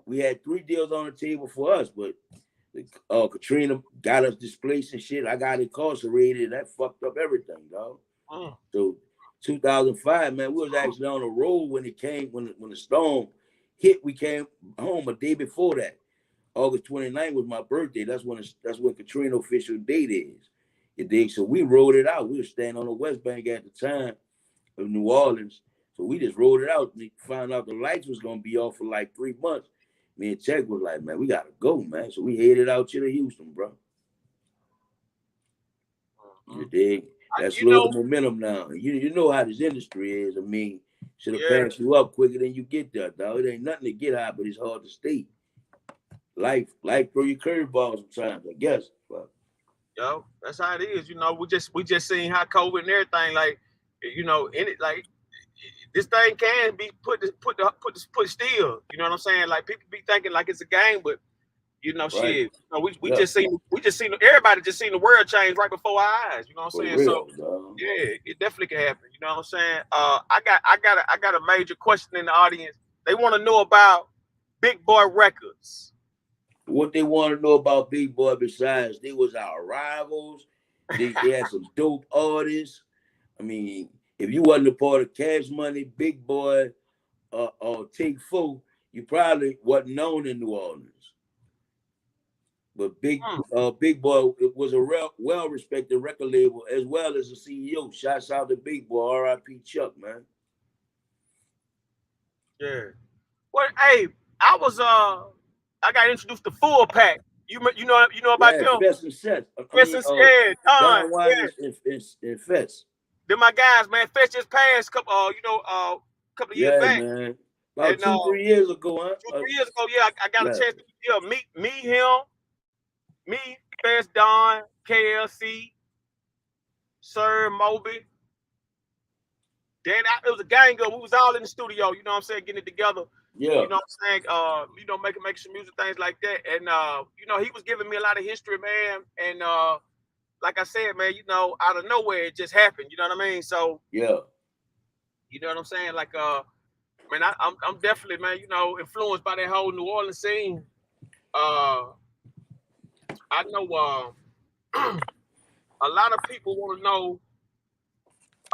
We had 3 deals on the table for us, but Katrina got us displaced and shit. I got incarcerated. That fucked up everything, dog. So 2005, man, we was actually on the road when it came, when the storm hit. We came home a day before that. August 29th was my birthday. That's when Katrina official date is. So we rode it out. We were staying on the West Bank at the time of New Orleans. So we just rode it out. We found out the lights was gonna be off for like 3 months. Me and Check was like, man, we gotta go, man. So we headed out to Houston, bro. You dig? That's slow the momentum now. You know how this industry is. I mean, should have passed you up quicker than you get there, dog. It ain't nothing to get high, but it's hard to stay. Life throw you curveballs sometimes, I guess. But yo, that's how it is. You know, we just seen how COVID and everything, like, you know, in it, like, this thing can be put still. You know what I'm saying? Like, people be thinking like it's a game, but you know, shit. You know, we just seen everybody just seen the world change right before our eyes. You know what I'm saying? Real, so dog. yeah, it definitely can happen. You know what I'm saying? I got a major question in the audience. They want to know about Big Boy Records. What they want to know about Big Boy, besides they was our rivals, they had some dope artists. I mean, if you wasn't a part of Cash Money, Big Boy, or Take 4, you probably wasn't known in New Orleans. But Big Boy was a well-respected record label as well as a CEO. Shouts out to Big Boy, R.I.P. Chuck, man. Yeah. Well, hey, I got introduced to Full Pack. You know about them? Fest and Sets. Don Wine and Fest. They're my guys, man. Fest just passed couple of years back. Man. About 2-3 years ago, huh? 2-3 years ago, yeah. I got a chance to meet him, me, Fest, Don, KLC, Sir Moby. Then it was a gang of. We was all in the studio. You know what I'm saying, getting it together. Yeah. You know what I'm saying. Making some music things like that. And he was giving me a lot of history, man. And like I said, man, out of nowhere it just happened. You know what I mean? So Yeah. you know what I'm saying? Like man, I'm definitely, man, influenced by that whole New Orleans scene. Uh, I know a lot of people want to know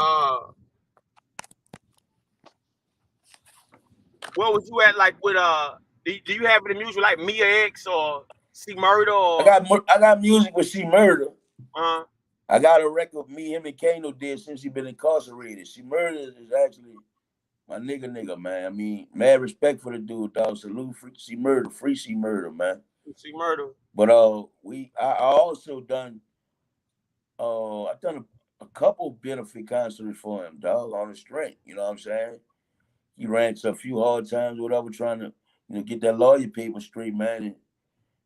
uh where was you at, like with do you have any music like Mia X or C Murder or I got music with C Murder. uh I got a record me, him, and Kano did since he been incarcerated. C Murder is actually my nigga, man. I mean, mad respect for the dude, dog. Salute free C Murder, man. C Murder. But I also done I've done a couple benefit concerts for him, dog, on the strength. You know what I'm saying? He ran to a few hard times, whatever, trying to get that lawyer paper straight, man. And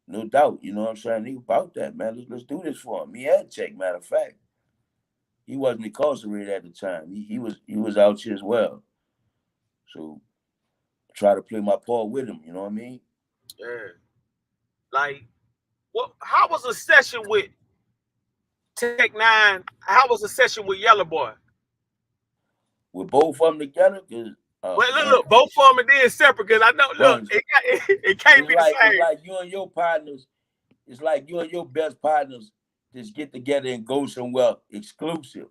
no doubt, you know what I'm saying? He about that, man. Let's do this for him. He had check, matter of fact. He wasn't incarcerated at the time. He was out here as well. So try to play my part with him, you know what I mean? Yeah. Like, how was a session with Tech Nine? How was a session with Yellow Boy? With both of them together, because Well, look, both of them are then separate, because I know, look, it can't be the same. It's like you and your partners, it's like you and your best partners just get together and go somewhere exclusive.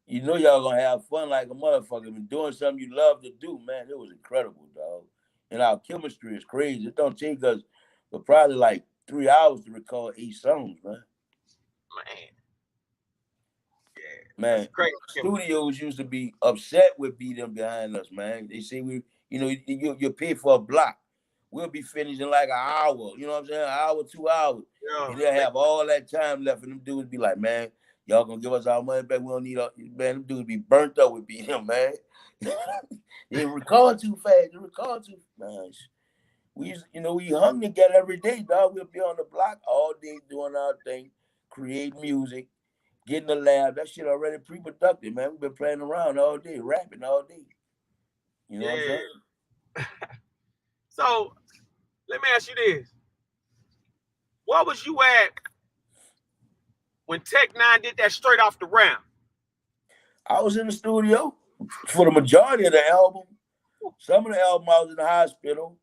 You know y'all gonna have fun like a motherfucker. Been doing something you love to do, man. It was incredible, dog. And our chemistry is crazy. It don't take us but probably like 3 hours to record 8 songs, man. Man, studios used to be upset with them behind us, man. They say you pay for a block. We'll be finished in like an hour. You know what I'm saying? An hour, 2 hours. Yeah. And they'll have all that time left, and them dudes be like, man, y'all gonna give us our money back? We don't need man. Them dudes be burnt up with them, man. They record too fast. They record too fast. We hung together every day, dog. We'll be on the block all day doing our thing, create music. Get in the lab, that shit already pre-productive, man. We've been playing around all day, rapping all day. You know what I'm saying? So, let me ask you this. What was you at when Tech Nine did that Straight Off the Ramp? I was in the studio for the majority of the album. Some of the album I was in the hospital.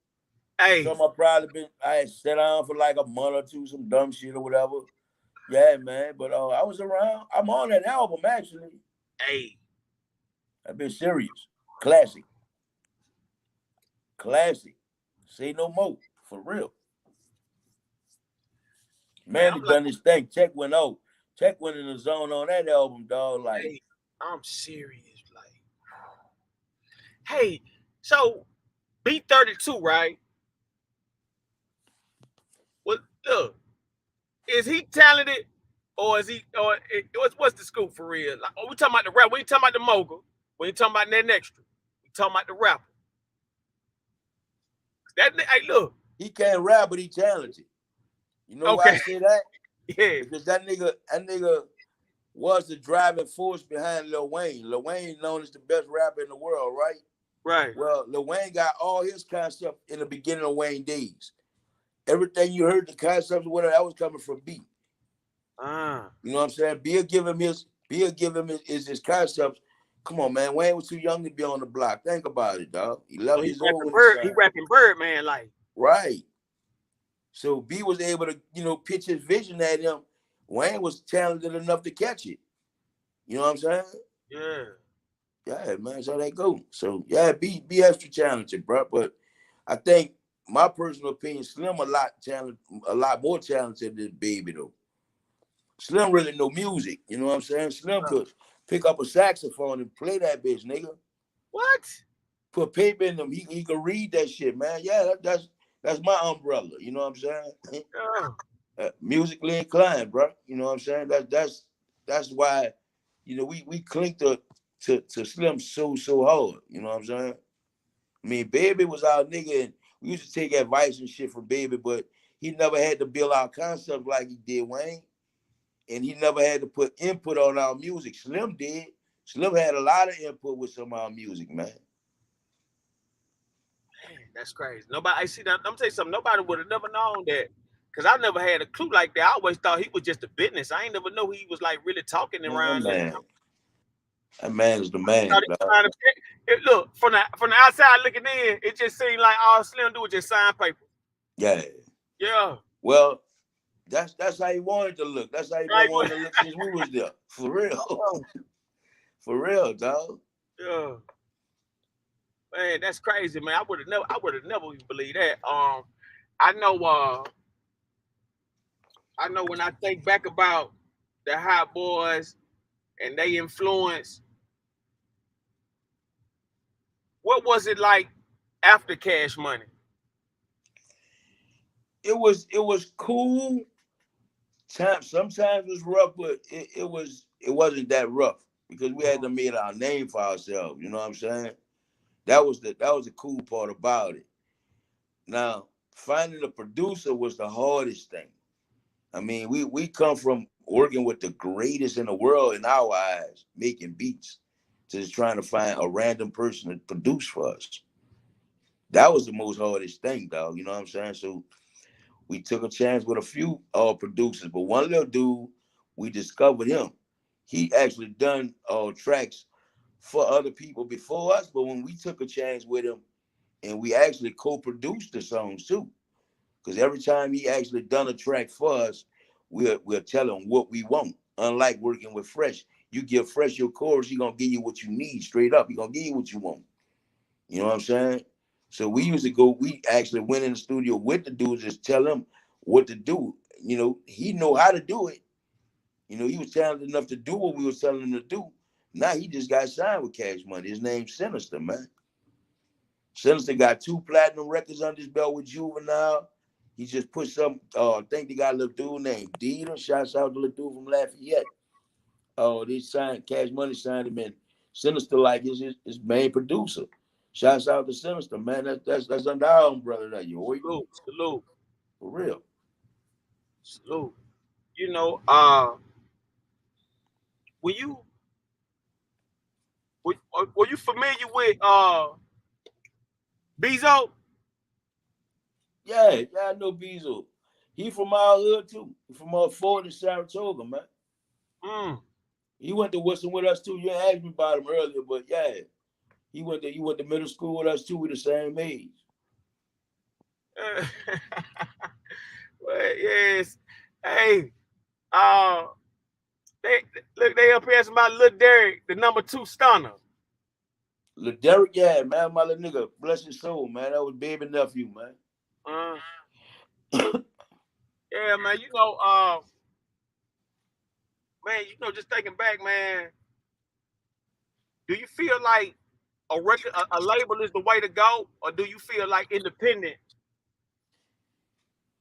Hey. Some I had sat down for like a month or two, some dumb shit or whatever. Yeah, man, but I was around. I'm on that album, actually. Hey. I've been serious. Classic. Say no more. For real. Man, he done his thing. Check went out. Check went in the zone on that album, dog. Like, hey, I'm serious. Like, hey, so B32, right? Well, look. Is he talented, or is he, or what's the scoop for real? Like, we talking about the rap? We ain't talking about the mogul. We ain't talking about that extra. We talking about the rapper. Hey, look, he can't rap, but he talented. You know why I say that? Yeah, because that nigga was the driving force behind Lil Wayne. Lil Wayne known as the best rapper in the world, right? Right. Well, Lil Wayne got all his concept in the beginning of Wayne days. Everything you heard, the concepts, whatever, that was coming from B. You know what I'm saying? Bill give him his concepts. Come on, man. Wayne was too young to be on the block. Think about it, dog. He loved his own. He rapping Birdman, like. Right. So B was able to, pitch his vision at him. Wayne was talented enough to catch it. You know what I'm saying? Yeah. Yeah, man. That's how that go. So yeah, be extra talented, bro. But I think my personal opinion, Slim a lot more talented than Baby though. Slim really know music. You know what I'm saying? Slim could pick up a saxophone and play that bitch, nigga. What? Put paper in them. He could read that shit, man. Yeah, that's my umbrella. You know what I'm saying? Musically inclined, bro. You know what I'm saying? That's why, we cling to Slim so hard. You know what I'm saying? I mean, Baby was our nigga, and we used to take advice and shit from Baby, but he never had to build our concept like he did Wayne. and he never had to put input on our music. Slim did. Slim had a lot of input with some of our music, man. Man, that's crazy. Nobody, I see that. I'm tell you something. Nobody would have never known that, because I never had a clue like that. I always thought he was just a business. I ain't never know he was like really talking Man, that around this. man, that man is the Thought man, he was dog. trying to look from the outside looking in. It just seemed like all Slim do was just sign paper. Yeah. Yeah, Well, that's how he wanted to look. That's how he been right. wanting to look since we was there. For real. For real, dog. Yeah, man, that's crazy, man. I would have never even believed that. I know. I know when I think back about the Hot Boys and they influence, what was it like after Cash Money? It was cool. Sometimes it was rough, but it wasn't that rough because we had to make our name for ourselves. You know what I'm saying? That was the cool part about it. Now, finding a producer was the hardest thing. I mean, we come from working with the greatest in the world in our eyes, making beats, to just trying to find a random person to produce for us. That was the most hardest thing, dog. You know what I'm saying? So we took a chance with a few producers, but one little dude, we discovered him. He actually done tracks for other people before us, but when we took a chance with him and we actually co-produced the songs too, because every time he actually done a track for us, we'll tell him what we want. Unlike working with Fresh, you give Fresh your chorus, he gonna give you what you need straight up. He gonna give you what you want. You know what I'm saying? So we actually went in the studio with the dudes, just tell him what to do. You know, he know how to do it. You know, he was talented enough to do what we was telling him to do. Now he just got signed with Cash Money. His name's Sinister, man. Sinister got 2 platinum records under his belt with Juvenile. He just put some, I think they got a little dude named Dieter. Shouts out to the little dude from Lafayette. Oh, they signed, Cash Money signed him in. Sinister like his main producer. Shouts out to Sinister, man. That's under our umbrella that you wait. Salute, salute, For real. salute. You know, were you were you familiar with Bezo? Yeah, I know Bezo. He from our hood too. He from Ford in Saratoga, man. Mm. He went to Wilson with us too. You asked me about him earlier, but yeah, he went to middle school with us too. We the same age. Well, yes. Hey, uh, they look. They up here asking about Lil Derek, the #2 stunner. Lil Derek, yeah, man, my little nigga, bless his soul, man. That was baby nephew, man. Uh, yeah, man. Man, just thinking back, man. Do you feel like a label is the way to go, or do you feel like independent?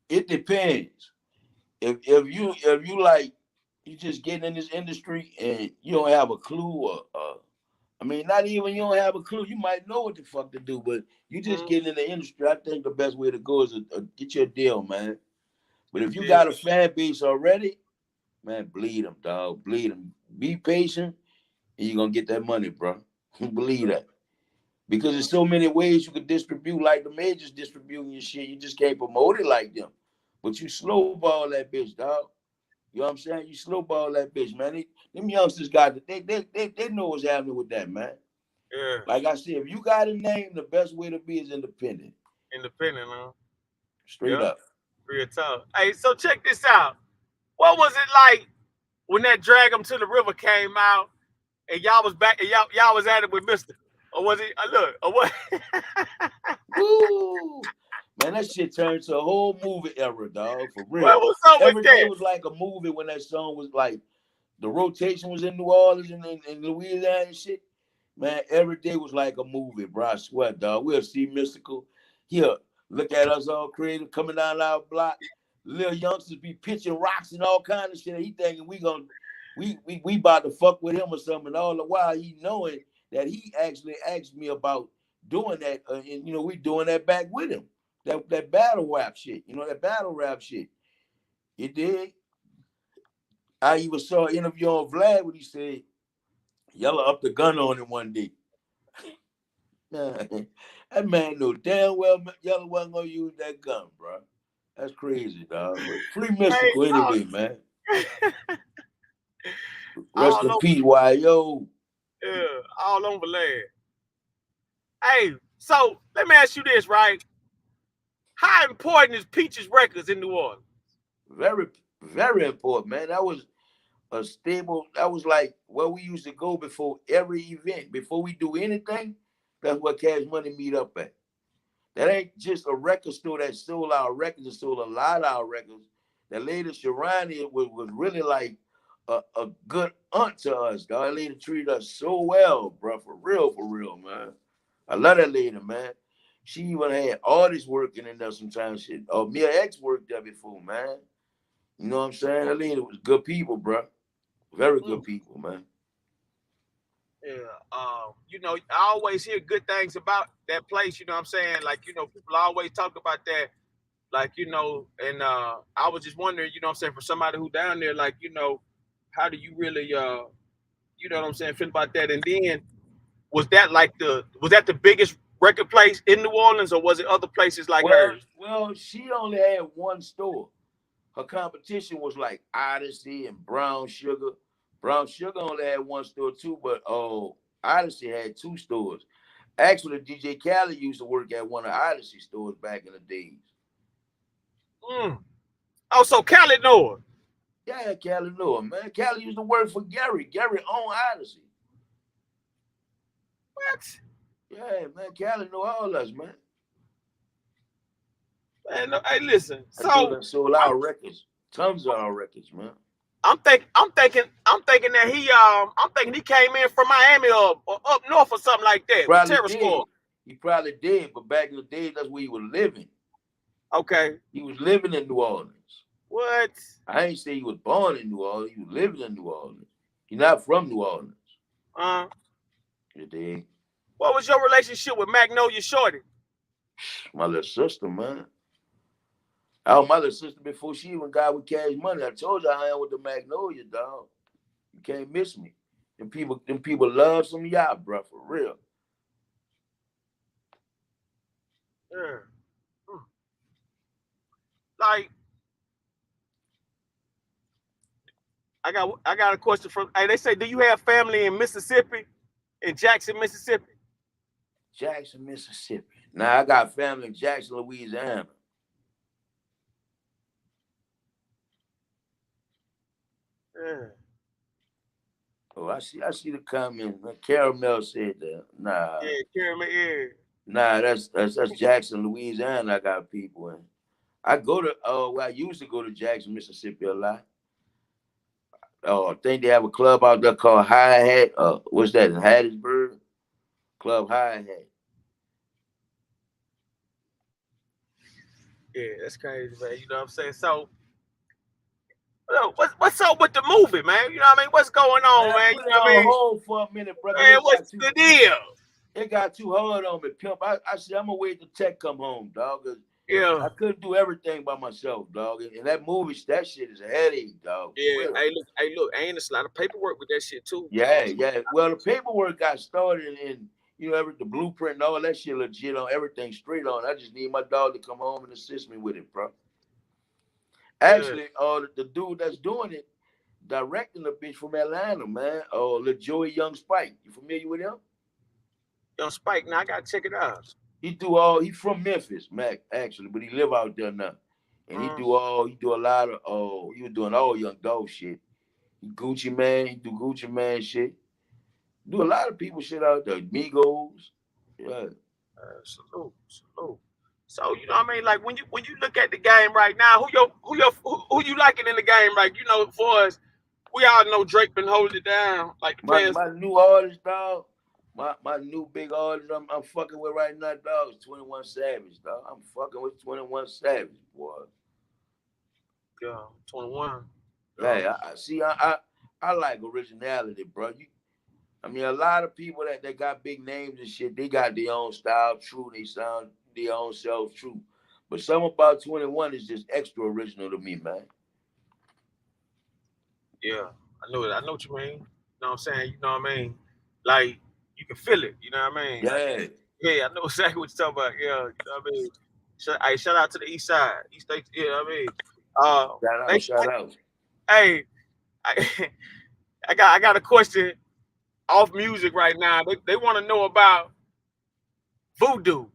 It depends. If you like you just getting in this industry and you don't have a clue or I mean not even you don't have a clue, you might know what the fuck to do, but you just Mm, getting in the industry, I think the best way to go is to get your deal, man. But if you yeah, got a fan base already, man, bleed them, dog. Bleed them. Be patient and you're gonna get that money, bro. Believe that. Because there's so many ways you can distribute like the majors distributing your shit. You just can't promote it like them. But you slowball that bitch, dog. You know what I'm saying? You slowball that bitch, man. Them youngsters got it. They know what's happening with that, man. yeah, Like I said, if you got a name, the best way to be is independent. independent, huh? Straight Yeah, up. real tough. Hey, so check this out. What was it like when that Drag 'Em to the River came out and y'all was back and y'all was at it with Mister? Or was it? Look, or what? Woo! Man, that shit turned to a whole movie era, dog. For real. What was up with Every day that? was like a movie when that song was like the rotation was in New Orleans and Louisiana and shit. Man, every day was like a movie, bro. I swear, dog. We'll see Mystical. Here, look at us all creative coming down our block. Little youngsters be pitching rocks and all kind of shit. He thinking we about to fuck with him or something. And all the while he knowing that he actually asked me about doing that. And we doing that back with him. That battle rap shit. That battle rap shit. You dig? I even saw an interview on Vlad when he said Yella upped the gun on him one day. Man, that man knew damn well Yella wasn't gonna use that gun, bro. That's crazy, dog. But free Hey, Mystical anyway, man. Rest all in over, peace, yo. yeah, all over land. Hey, so let me ask you this, right? How important is Peaches Records in New Orleans? Very, very important, man. That was a stable. That was like where we used to go before every event. Before we do anything, that's where Cash Money meet up at. That ain't just a record store that sold our records. It sold a lot of our records. That lady Sharani was really like a good aunt to us, dog. That lady treated us so well, bro. For real, man. I love that lady, man. She even had artists working in there sometimes. Shit. Oh, Mia X worked there before, man. You know what I'm saying? That lady was good people, bro. Very Mm, good people, man. yeah, you know, I always hear good things about that place. You know what I'm saying? Like, you know, people always talk about that. Like, you know, and I was just wondering, you know what I'm saying, for somebody who down there, like, you know, how do you really, you know what I'm saying, feel about that? And then was that the biggest record place in New Orleans, or was it other places like Well, hers? well, she only had one store. Her competition was like Odyssey and Brown Sugar. Brown Sugar only had one store too, but Odyssey had two stores. Actually, DJ Khaled used to work at one of Odyssey stores back in the days. Mm. Oh, so Cali know her. Yeah, Khaled knew him, man. Khaled used to work for Gary. Gary owned Odyssey. What? Yeah, man. Khaled knew all us, man. Man, no, hey, listen. I told So them sold I'm our records. Tons of our records, man. I'm thinking he came in from Miami or up north or something like that with Probably Terror Squad. did. He probably did, but back in the day, that's where he was living. Okay. He was living in New Orleans. What? I ain't say he was born in New Orleans. He was living in New Orleans. He's not from New Orleans. Uh, You dig? what was your relationship with Magnolia Shorty? My little sister, man. I was my little sister before she even got with Cash Money. I told you I am with the Magnolia, dog. You can't miss me. Them people love some y'all, bro, for real. Yeah. Hmm. Like I got a question from. Hey, they say, do you have family in Mississippi, in Jackson, Mississippi? Jackson, Mississippi. Now I got family in Jackson, Louisiana. Yeah. Oh, I see the comment. Caramel said that. Nah, Yeah, carry me. Yeah. nah, that's Jackson, Louisiana. I got people in. I go to well, I used to go to Jackson, Mississippi a lot. Oh, I think they have a club out there called Hi Hat. What's that in Hattiesburg? Club Hi Hat. Yeah, that's crazy, man. You know what I'm saying? So, what's up with the movie, man? You know what I mean? What's going on, Man, man? You put it know what I on mean? hold for a minute, brother. Man, what's the deal? It got too hard on me, pimp. I said I'm gonna wait till Tech come home, dog. 'Cause Yeah. I couldn't do everything by myself, dog. And that movie, that shit is a headache, dog. For Yeah. real. Hey, look, ain't a lot of paperwork with that shit too. You know what Yeah, I'm saying? yeah. Well, the paperwork got started and the blueprint and all that shit legit on everything straight on. I just need my dog to come home and assist me with it, bro. Yeah. Actually, the dude that's doing it, directing the bitch from Atlanta, man. Oh, Lil Joey Young Spike. You familiar with him? Yo, Spike, now I gotta check it out. He from Memphis, Mac, actually, but he live out there now. And Uh, he do a lot of he was doing all Young Dog shit. He do Gucci Man shit. Do a lot of people shit out there. Migos. Yeah. salute. So you know what I mean? Like when you look at the game right now, who you liking in the game? Like, you know, for us, we all know Drake been holding it down like the My past. my new artist, dog. My new big artist I'm fucking with right now, dog, is 21 Savage, dog. I'm fucking with 21 Savage, boy. 21. Yeah, I see. I like originality, bro. I mean, a lot of people that got big names and shit, they got their own style, true. They sound their own selves, true. But something about 21 is just extra original to me, man. Yeah, I know it. I know what you mean. You know what I'm saying? You know what I mean? Like you can feel it. You know what I mean? Like, Yeah. yeah, I know exactly what you're talking about. Yeah, you know what I mean? Shout out to the East Side, East State. You know what I mean? Uh, Shout they, out, shout out. hey, I, I got a question off music right now. They want to know about voodoo.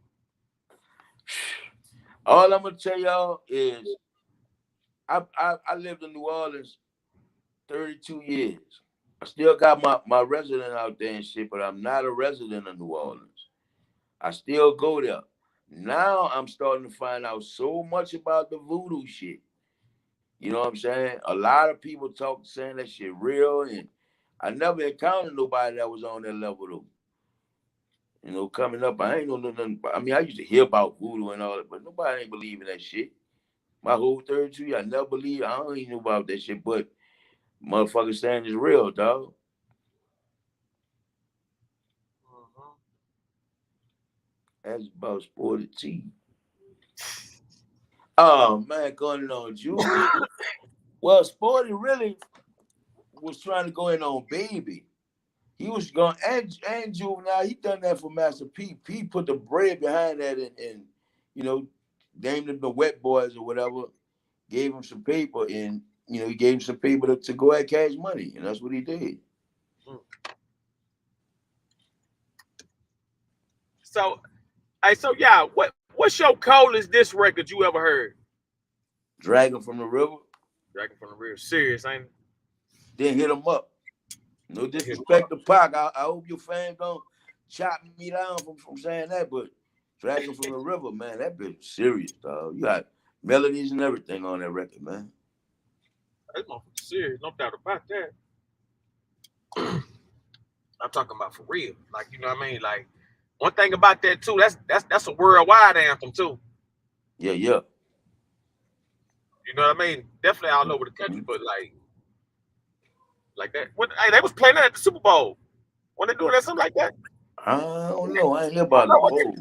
All I'm gonna tell y'all is I lived in New Orleans 32 years. I still got my resident out there and shit, but I'm not a resident of New Orleans. I still go there. Now I'm starting to find out so much about the voodoo shit. You know what I'm saying? A lot of people talk saying that shit real, and I never encountered nobody that was on that level though. You know, coming up, I ain't know nothing. I mean, I used to hear about voodoo and all that, but nobody ain't believing that shit. My whole 32 years, I never believed. I don't even know about that shit, but motherfuckers saying it's real, dog. Mhm. That's about sporty tea. Oh man, going on Juve. Well, Sporty really was trying to go in on Baby. He was going and Juvenile. He done that for Master P. P put the bread behind that and you know named them the Wet Boys or whatever. Gave him some paper and he gave him some paper to go at Cash Money, and that's what he did. Mm. So, hey, so yeah, what's your coldest diss record you ever heard? Drag him from the river, Dragging from the real serious, ain't it? then hit him up. No Hit 'em disrespect up. to Pac. I hope your fans don't chop me down from saying that, but Dragon from the River, man, that bitch was serious, dog. You got melodies and everything on that record, man. That motherfucker serious, no doubt about that. I'm talking about for real. Like, you know what I mean? Like, one thing about that too, that's a worldwide anthem too. Yeah, yeah. You know what I mean? Definitely all over the country, Mhm. but like that. What hey, they was playing that at the Super Bowl. When they doing that something like that? I don't know. I ain't hear I don't about know no bowl.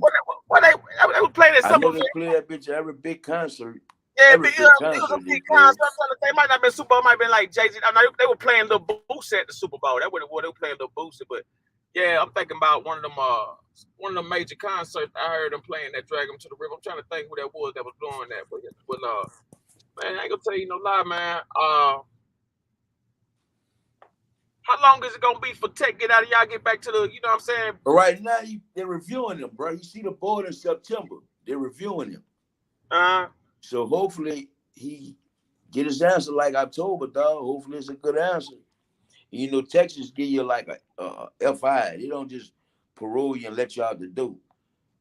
what they was playing at I some know event. they play that bitch at every big concert. Yeah, Every big it was a concert they big play. concert. I'm trying to think. It might not have been Super Bowl. It might have been like Jay-Z. I know they were playing Lil Boosie at the Super Bowl. That what it was. They were playing Lil Boosie. But yeah, I'm thinking about one of them major concerts. I heard them playing that Drag 'Em to the River. I'm trying to think who that was doing that. But man, I ain't gonna tell you no lie, man. How long is it gonna be for Tech get out of y'all get back to the? You know what I'm saying? But right now, they're reviewing him, bro. You see the board in September. They're reviewing him. Uh, So hopefully he get his answer like October, dog. Hopefully it's a good answer. Texas give you like a FI. They don't just parole you and let you out the door.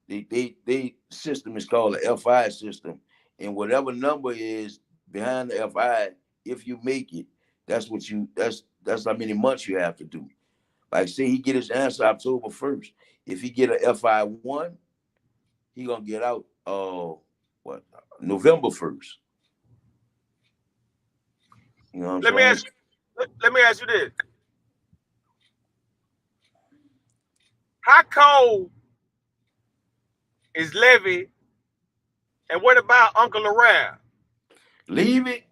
They system is called a FI system, and whatever number is behind the FI, if you make it, that's how many months you have to do. Like say he get his answer October 1st. If he get a FI1, he gonna get out what November 1st. You know what I'm let me saying? ask you. Let me ask you this: how cold is Levy, and what about Uncle Larab? Leave it.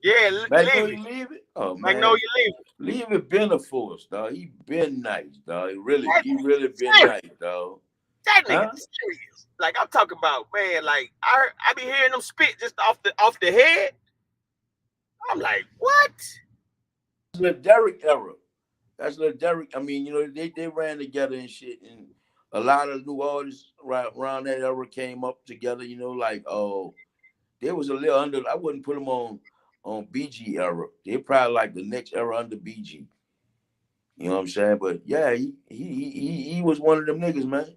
Yeah, Magnolia Levy, leave it. Oh Magnolia man. Levy. Leave it been a force, dog. He been nice, dog. That He nigga really been serious. nice, dog. That nigga Huh? serious. Like I'm talking about, man. Like I be hearing them spit just off the head. I'm like, what? That's the Derrick era. That's the Derrick. I mean, they ran together and shit, and a lot of new artists right around that era came up together. Like they was a little under. I wouldn't put them on BG era. They probably like the next era under BG. You know what I'm saying? But yeah, he was one of them niggas, man.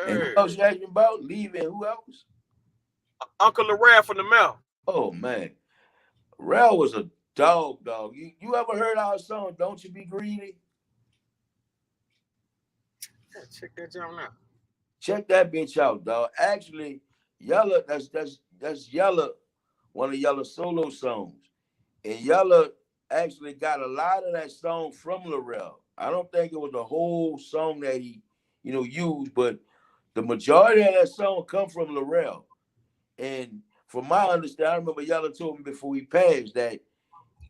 And who else Hey, you asking about? Leaving who else? Uncle Larab from the mouth. Oh man, Rel was a dog. You ever heard our song? Don't you be greedy? Yeah, check that joint out. Check that bitch out, dog. Actually, Yella, that's Yella, one of Yella's solo songs. And Yella actually got a lot of that song from Laurel. I don't think it was the whole song that he, used, but the majority of that song come from Laurel. And from my understanding, I remember Yella told me before he passed that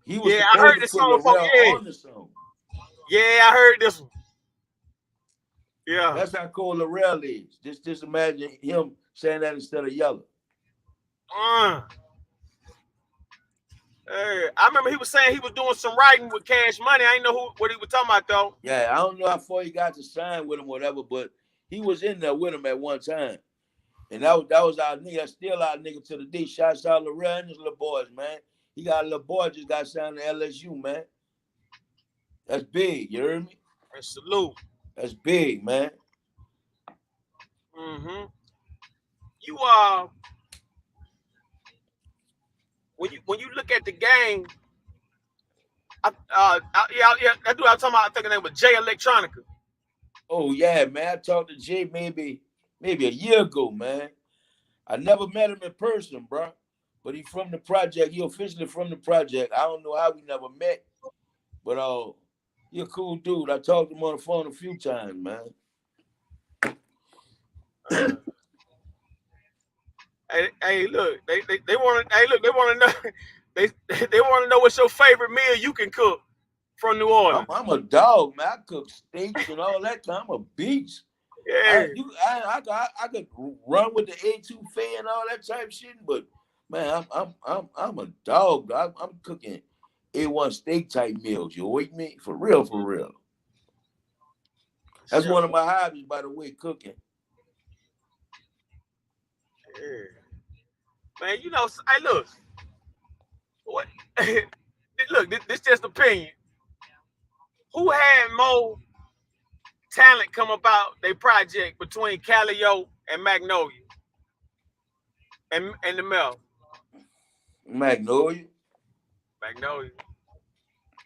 He was Yeah, I heard supposed to this put song before. Larrell Yeah, on the song. yeah, I heard this one. Yeah. That's how cold Larrell is. Just imagine him saying that instead of yelling. I remember he was saying he was doing some writing with Cash Money. I didn't know what he was talking about though. Yeah, I don't know how far he got to sign with him, whatever, but he was in there with him at one time. And that was our nigga. That's still our nigga to the day. Shouts out Larrell and his little boys, man. He got a little boy just got signed to LSU, man. That's big, you heard me? And salute. That's big, man. Mm-hmm. You when you look at the game, yeah, that's what I'm talking about. I think the name was Jay Electronica. Oh yeah, man. I talked to Jay maybe a year ago, man. I never met him in person, bro. But he from the project. He officially from the project. I don't know how we never met, but he a cool dude. I talked to him on the phone a few times, man. Hey, look, they want to. Hey, look, they want to know. They want to know what's your favorite meal you can cook from New Orleans. I'm a dog, man. I cook steaks and all that. I'm a beast. Yeah. I could run with the A2 and all that type of shit, but man, I'm a dog. I'm cooking A1 steak type meals. You with me? For real, for real. That's one of my hobbies, by the way, cooking. Yeah. Man, you know, hey, look. What? Look, this just opinion. Who had more talent come about their project between Calio and Magnolia and the Mel? Magnolia.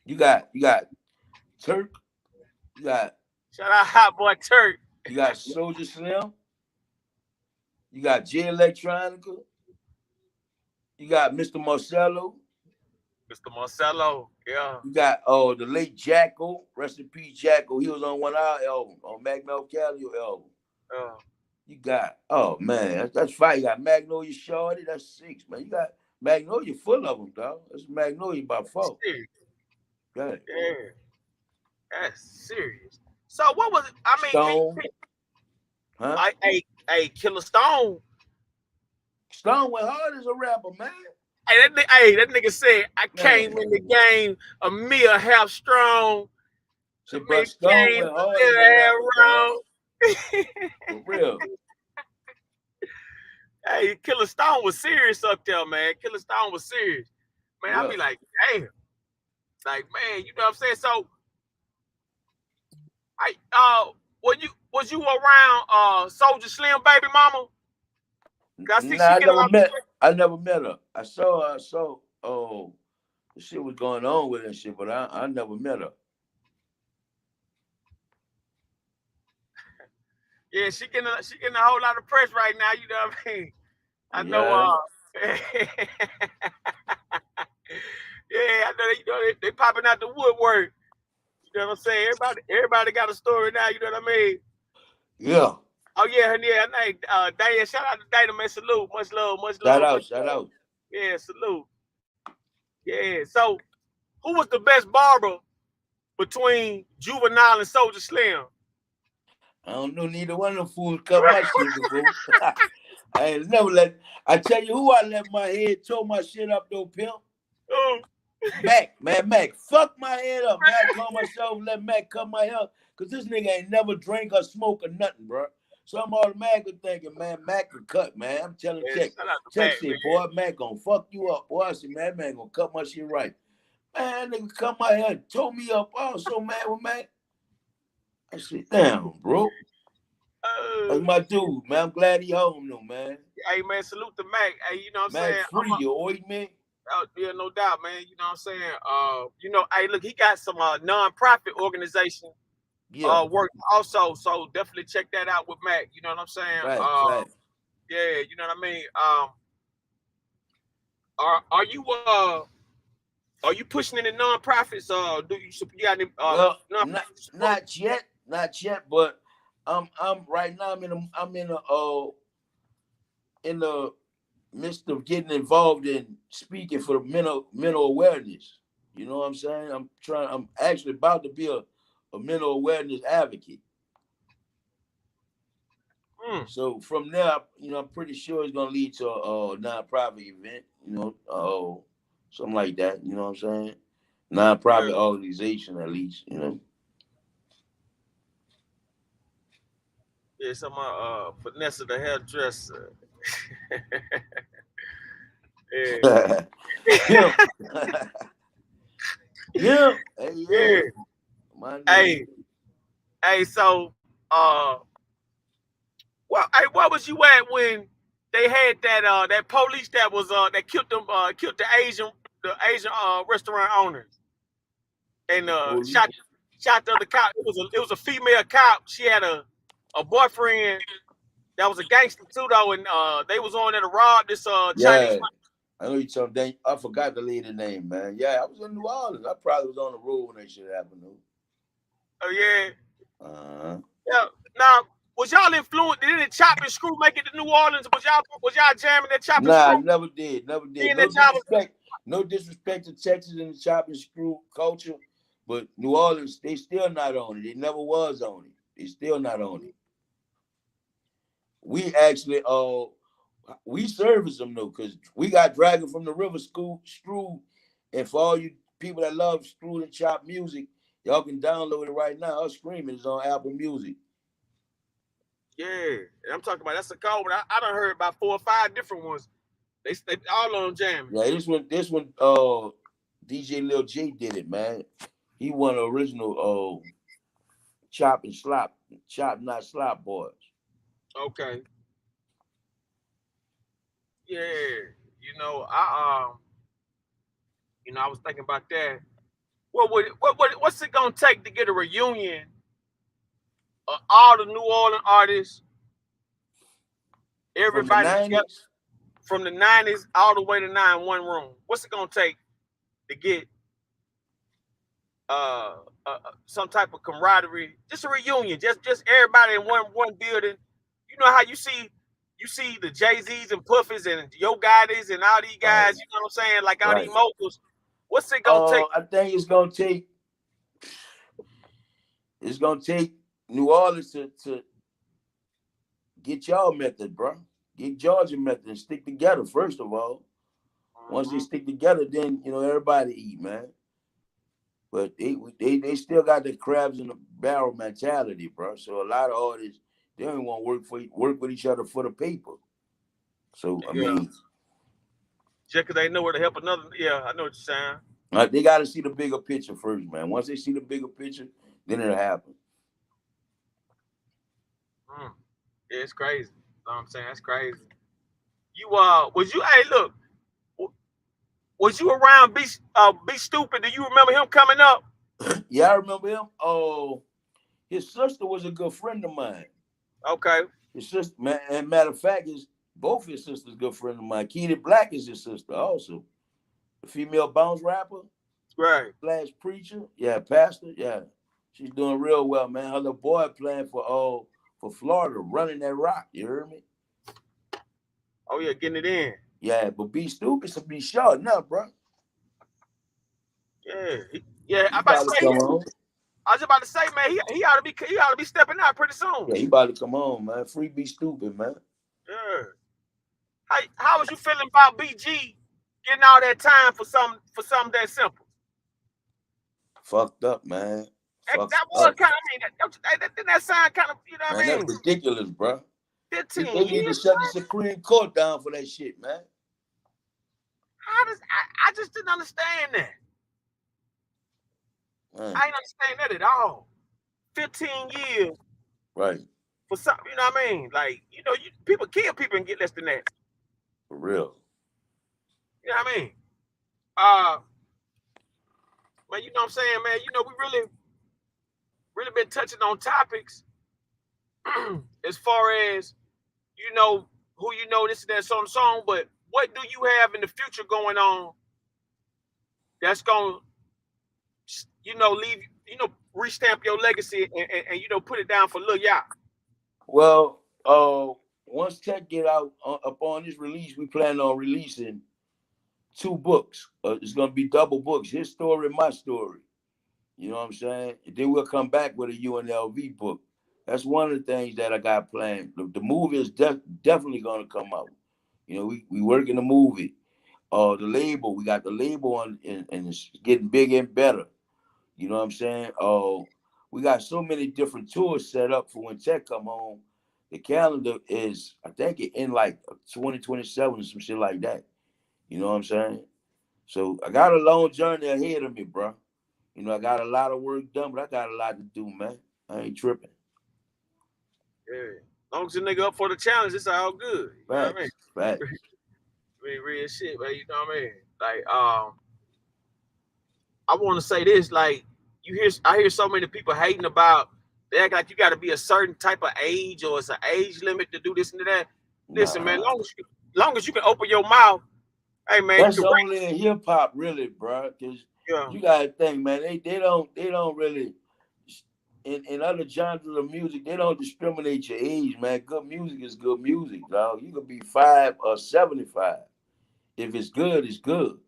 You got Turk. You got shout out Hot Boy Turk. You got Soldier Slim. You got J Electronica. You got Mr. Marcello. Yeah. You got the late Jacko. Rest in peace, Jacko. He was on one of our album, on Magnolia Calio album. You got, man, that's 5. You got Magnolia Shorty, that's 6, man. You got Magnolia full of them, dog. That's Magnolia by 4. Yeah. That's serious. So what was it? I mean, Stone. Huh? Killer Stone. Stone went hard as a rapper, man. Hey, that nigga said, I came in the game a meal half strong. So, but Stone went hard as a rapper, for real. Hey, Killer Stone was serious up there, man. Killer Stone was serious. Man, yeah. I'd be like, damn. Like, man, you know what I'm saying? So, was you around Soldier Slim baby mama? I never met her. I saw the shit was going on with that shit, but I never met her. Yeah, she getting a whole lot of press right now, you know what I mean? I know yeah, I know they popping out the woodwork. You know what I'm saying? Everybody got a story now, you know what I mean? Yeah. Oh yeah, Diane, shout out to Dana, man. Salute. Much love. Shout out. Yeah, salute. Yeah. So who was the best barber between Juvenile and Soldier Slim? I don't know, neither one of them fools cut my shit before. I ain't never I tell you who I let my head tore my shit up though, pimp. Mac, fuck my head up. Man, I call myself, let Mac cut my hair. Cause this nigga ain't never drink or smoke or nothing, bro. So I'm automatically thinking, man, Mac could cut, man. I'm telling Tech shit, boy, Mac gonna fuck you up, boy. I said, man gonna cut my shit right. Man, nigga cut my hair, tore me up. I was so mad with Mac. I said, damn, bro. That's my dude, man. I'm glad he home though, man. Hey, man, salute to Mac. Hey, you know what I'm saying? Mac free, you old man. Oh, yeah, no doubt, man. You know what I'm saying? Hey, look, he got some non-profit organization work also, so definitely check that out with Mac. You know what I'm saying? Right. Yeah, you know what I mean? Are you pushing any non-profits? Do you got any not yet, but I'm right now I'm in the midst of getting involved in speaking for the mental awareness. You know what I'm saying? I'm actually about to be a mental awareness advocate. So from there, I'm pretty sure it's gonna lead to a nonprofit event, something like that. You know what I'm saying? Nonprofit organization, at least. Yeah, some Vanessa the hairdresser. Yeah. Him. Yeah. Hey, yeah. Yeah. My nigga. Hey, hey, so where was you at when they had that police that was that killed the Asian restaurant owners and Police. shot the other cop. It was a female cop. She had a boyfriend that was a gangster too though, and they was on there to rob this Chinese. Yeah. I know you talking. I forgot the lady name, man. Yeah, I was in New Orleans. I probably was on the road when that shit happened, though. Oh yeah. Uh-huh. Yeah. Now, was y'all influenced? Did any chop and screw make it to New Orleans? Was y'all jamming that chop and Nah, screw? never did. Never did. Being No that y'all was disrespect. No disrespect to Texas and the chop and screw culture, but New Orleans, they still not on it. They never was on it. They still not on it. We actually we service them though, because we got Dragon from the River Screw. And for all you people that love screw and chop music, y'all can download it right now. Us Screaming is on Apple Music. Yeah, and I'm talking about that's a cold one. I done heard about 4 or 5 different ones. They all on jamming. Yeah, this one DJ Lil J did it, man. He won the original chop and slop, chop not slop boys. Okay. Yeah. I was thinking about that. What's it gonna take to get a reunion of all the New Orleans artists, From the everybody together 90s? from the '90s all the way to now in one room? What's it gonna take to get uh, some type of camaraderie, just a reunion, just everybody in one building? You know how you see the Jay-Z's and Puffies and Yo Gotti's and all these Right. guys. You know what I'm saying? Like all Right. these moguls. What's it gonna take? I think it's gonna take New Orleans to get y'all method, bro. Get Georgia method and stick together, first of all. Once they stick together, then everybody eat, man. But they still got the crabs in the barrel mentality, bro. So a lot of artists, they don't want to work with each other for the paper. So I Yeah, mean, just because they know where to help another. Yeah, I know what you're saying. they got to see the bigger picture first, man. Once they see the bigger picture, then it'll happen. Yeah, it's crazy. You know what I'm saying? That's crazy. Hey, look, was you around Be Stupid? Do you remember him coming up? Yeah, I remember him. Oh, his sister was a good friend of mine. Okay. His sister, man, and matter of fact, both his sisters good friend of mine. Keely Black is his sister also. The female bounce rapper. Right. / preacher. Yeah, pastor. Yeah. She's doing real well, man. Her little boy playing for Florida, running that rock. You heard me? Oh yeah, getting it in. Yeah, but Be Stupid to be short now, bro. Yeah. Yeah. He about to come on. I was about to say, man, he ought to be stepping out pretty soon. Yeah, he about to come on, man. Free Be Stupid, man. Yeah. How was you feeling about BG getting all that time for something that simple? Fucked up, man. That was kind of, that sound kind of, you know what I mean? That's ridiculous, bro. 15 They need to shut the Supreme Court down for that shit, man. I just didn't understand that. Man. I ain't understand that at all. 15 years. Right. For something, you know what I mean? Like, people kill people and get less than that. For real. You know what I mean? Man, you know what I'm saying, man? We really been touching on topics as far as, who this and that song, but what do you have in the future going on that's going to, leave, restamp your legacy and put it down for Lil Y'all? Well, once Tech get out upon this release, we plan on releasing 2 books. It's gonna be double books. His story, my story. You know what I'm saying? And then we'll come back with a UNLV book. That's one of the things that I got planned. The movie is definitely gonna come out. You know, we working the movie. The label, we got the label on, and it's getting bigger and better. You know what I'm saying? We got so many different tours set up for when Tech come home. The calendar is, I think, it in like 2027 or some shit like that. You know what I'm saying? So I got a long journey ahead of me, bro. You know, I got a lot of work done, but I got a lot to do, man. I ain't tripping. Yeah. As long as the nigga up for the challenge, it's all good. You know what I mean? Facts, facts. I mean, real shit, man. You know what I mean? Like, I want to say this. Like, I hear so many people hating about. They act like you got to be a certain type of age or it's an age limit to do this and that. Listen, man. Nah. Long as you can open your mouth, hey, man, you That's can rap. only in hip hop, really, bro. Cause Yeah. you gotta think, man. They don't really in other genres of music. They don't discriminate your age, man. Good music is good music, dog. You could be 5 or 75. If it's good, it's good.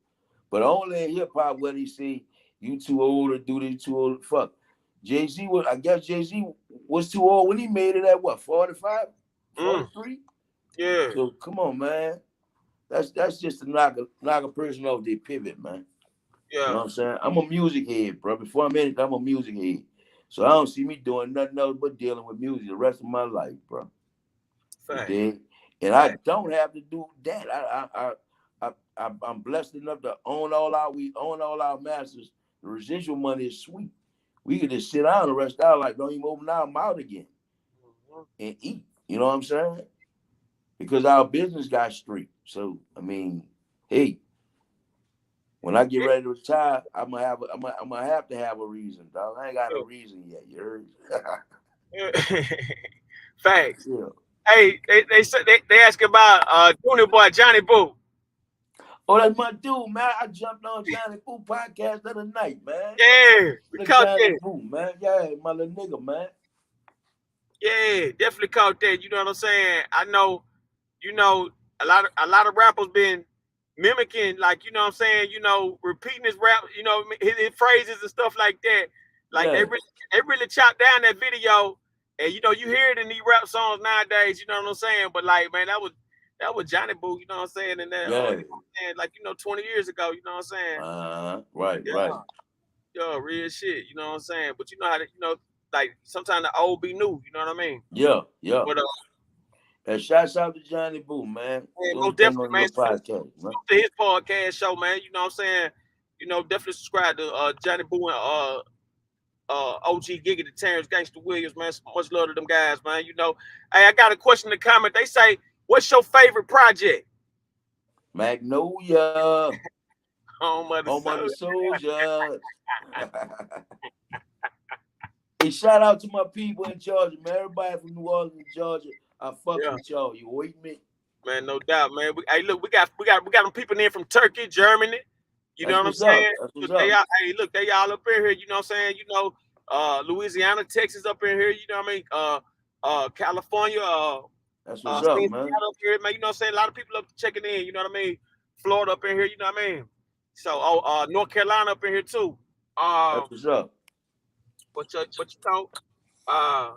But only in hip hop where they say you too old to do this, too old. Fuck. Jay-Z was, I guess Jay-Z was too old when he made it at what, 45, Mm, 43? yeah. So come on, man. That's just to knock a person off their pivot, man. You know Yeah. what I'm saying? I'm a music head, bro. Before I'm anything, I'm a music head. So I don't see me doing nothing else but dealing with music the rest of my life, bro. You Fact. dig? And I Fact. don't have to do that. I'm blessed enough to we own all our masters. The residual money is sweet. We can just sit down the rest of our life, don't even open our mouth again Mhm. and eat. You know what I'm saying? Because our business got straight. So I mean, hey, when I get ready to retire, I'm gonna have to have a reason, dog. I ain't got no reason yet. You heard? Yeah. Facts. Yeah. Hey, they said they ask about Junior Boy Johnny Boo. Oh, that's my dude, man. I jumped on Johnny Boo podcast the other night, man. Yeah, we Look, caught Johnny that. Boo, man. Yeah, my little nigga, man. Yeah, definitely caught that. You know what I'm saying? I know, a lot of rappers been mimicking, like, you know what I'm saying, repeating his rap, his phrases and stuff like that. Like Yeah, they really chopped down that video, and you hear it in these rap songs nowadays. You know what I'm saying? But like, man, that was Johnny Boo. You know what I'm saying? And that, yeah. you know what I'm saying? Like 20 years ago. You know what I'm saying? Right, Yeah, right. yeah, real shit. You know what I'm saying? But you know how to, like sometimes the old be new. You know what I mean? Yeah, yeah. But And shouts out to Johnny Boo, man. man, Do his most thing definitely, on man. your podcast, man. To his podcast show, man. You know what I'm saying? Definitely subscribe to Johnny Boo and OG Giga the Terrence Gangster Williams, man. So much love to them guys, man. Hey, I got a question in the comment. They say, what's your favorite project? Magnolia, Home of the home of Soul. the soldiers. Hey, shout out to my people in Georgia, man. Everybody from New Orleans, Georgia. I fucks Yeah, with y'all. You with me? man, no doubt, man. Hey, look, we got them people in from Turkey, Germany. You know That's what I'm what's up. saying? That's what's Look, they up. all, hey, look, they all up in here. You know what I'm saying? Louisiana, Texas up in here. You know what I mean? California, That's what's up, Cincinnati man. up here, man. You know what I'm saying? A lot of people up checking in. You know what I mean? Florida up in here. You know what I mean? So, North Carolina up in here too. That's what's up. But uh,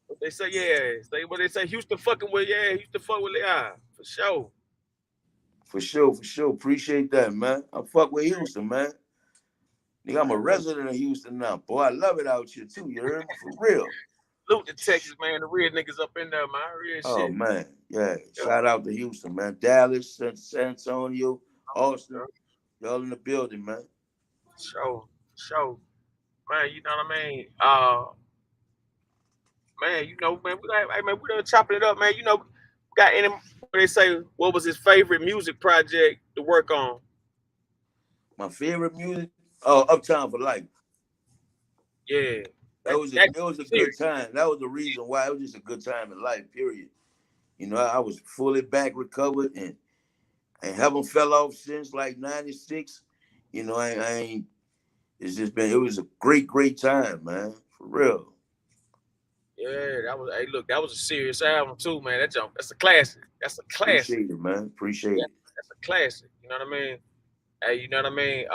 what they say, yeah, what they say, Houston fucking with, yeah, Houston fuck with, yeah, for sure. For sure, for sure. Appreciate that, man. I fuck with Houston, man. Nigga, I'm a resident of Houston now. Boy, I love it out here too. You heard me? For real. Salute to Texas, man. The real niggas up in there, man. Real Oh shit. man. Yeah. Yeah, Shout out to Houston, man. Dallas, San Antonio, Austin. yeah, Y'all in the building, man. for sure, for sure. Man, you know what I mean? Man, man, hey, man, we done chopping it up, man. Got any, what they say, what was his favorite music project to work on? My favorite music? Oh, Uptown for Life. Yeah. That was a That it was a good serious. time. That was the reason why. It was just a good time in life, period. You know, I was fully back recovered and haven't fell off since like 96. You know, I ain't it was a great, great time, man. For real. Yeah, that was. Hey, look, that was a serious album too, man. That's a classic. That's a classic. Appreciate it, man. Appreciate Yeah, it. that's a classic. You know what I mean? Hey, you know what I mean?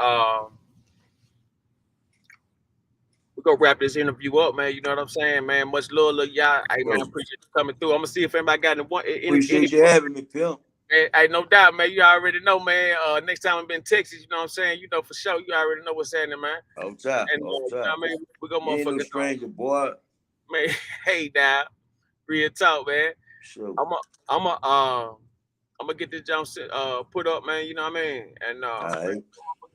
We gonna wrap this interview up, man. You know what I'm saying, man? Much love, y'all. Hey, man, Bro, appreciate you coming through. I'm gonna see if anybody got any. appreciate you having me, pimp. Hey, no doubt, man. You already know, man. Next time I'm in Texas, you know what I'm saying? You know for sure. You already know what's happening, man. On top, And on you know top. what I mean? We gonna You ain't no motherfucking stranger, boy. man. Hey, now, real talk, man. Sure. I'm gonna get this jump put up, man. You know what I mean? And All right.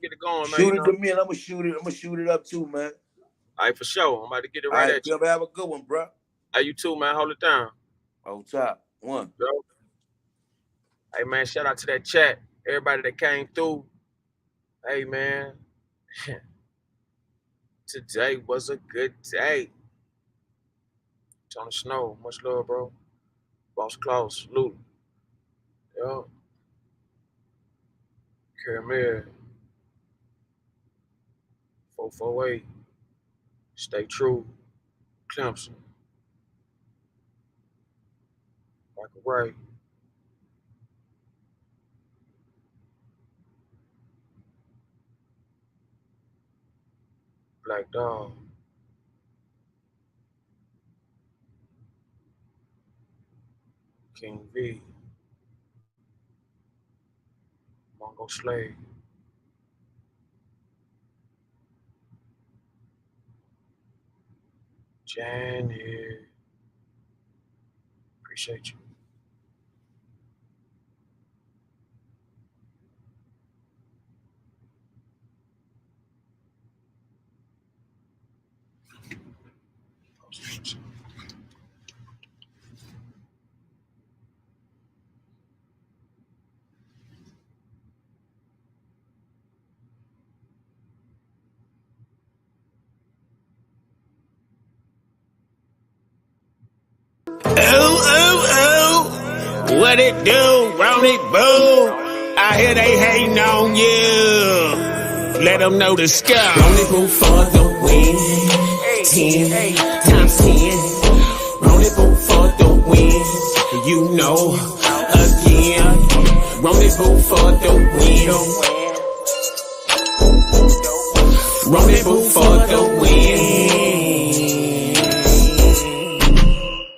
get it going, man. Shoot it to me, and I'm gonna shoot it up too, man. All right, for sure. I'm about to get it All right right, at you. have a good one, bro. Hey, you too, man. Hold it down. On top. One. Bro. Hey, man, shout out to that chat. Everybody that came through. Hey, man. Today was a good day. Tony Snow, much love, bro. Boss Klaus, salute. Yo. Caramel. 448. Stay true. Clemson. Michael Ray. Black Dog. King V. Mongo Slave. Janet. Appreciate you. Oh, what it do, Roni boo? I hear they hating on you. Let them know the sky. Roni boo for the win. 10 times 10. Roni boo for the win. You know, again. Roni boo for the win. Roni boo for the win.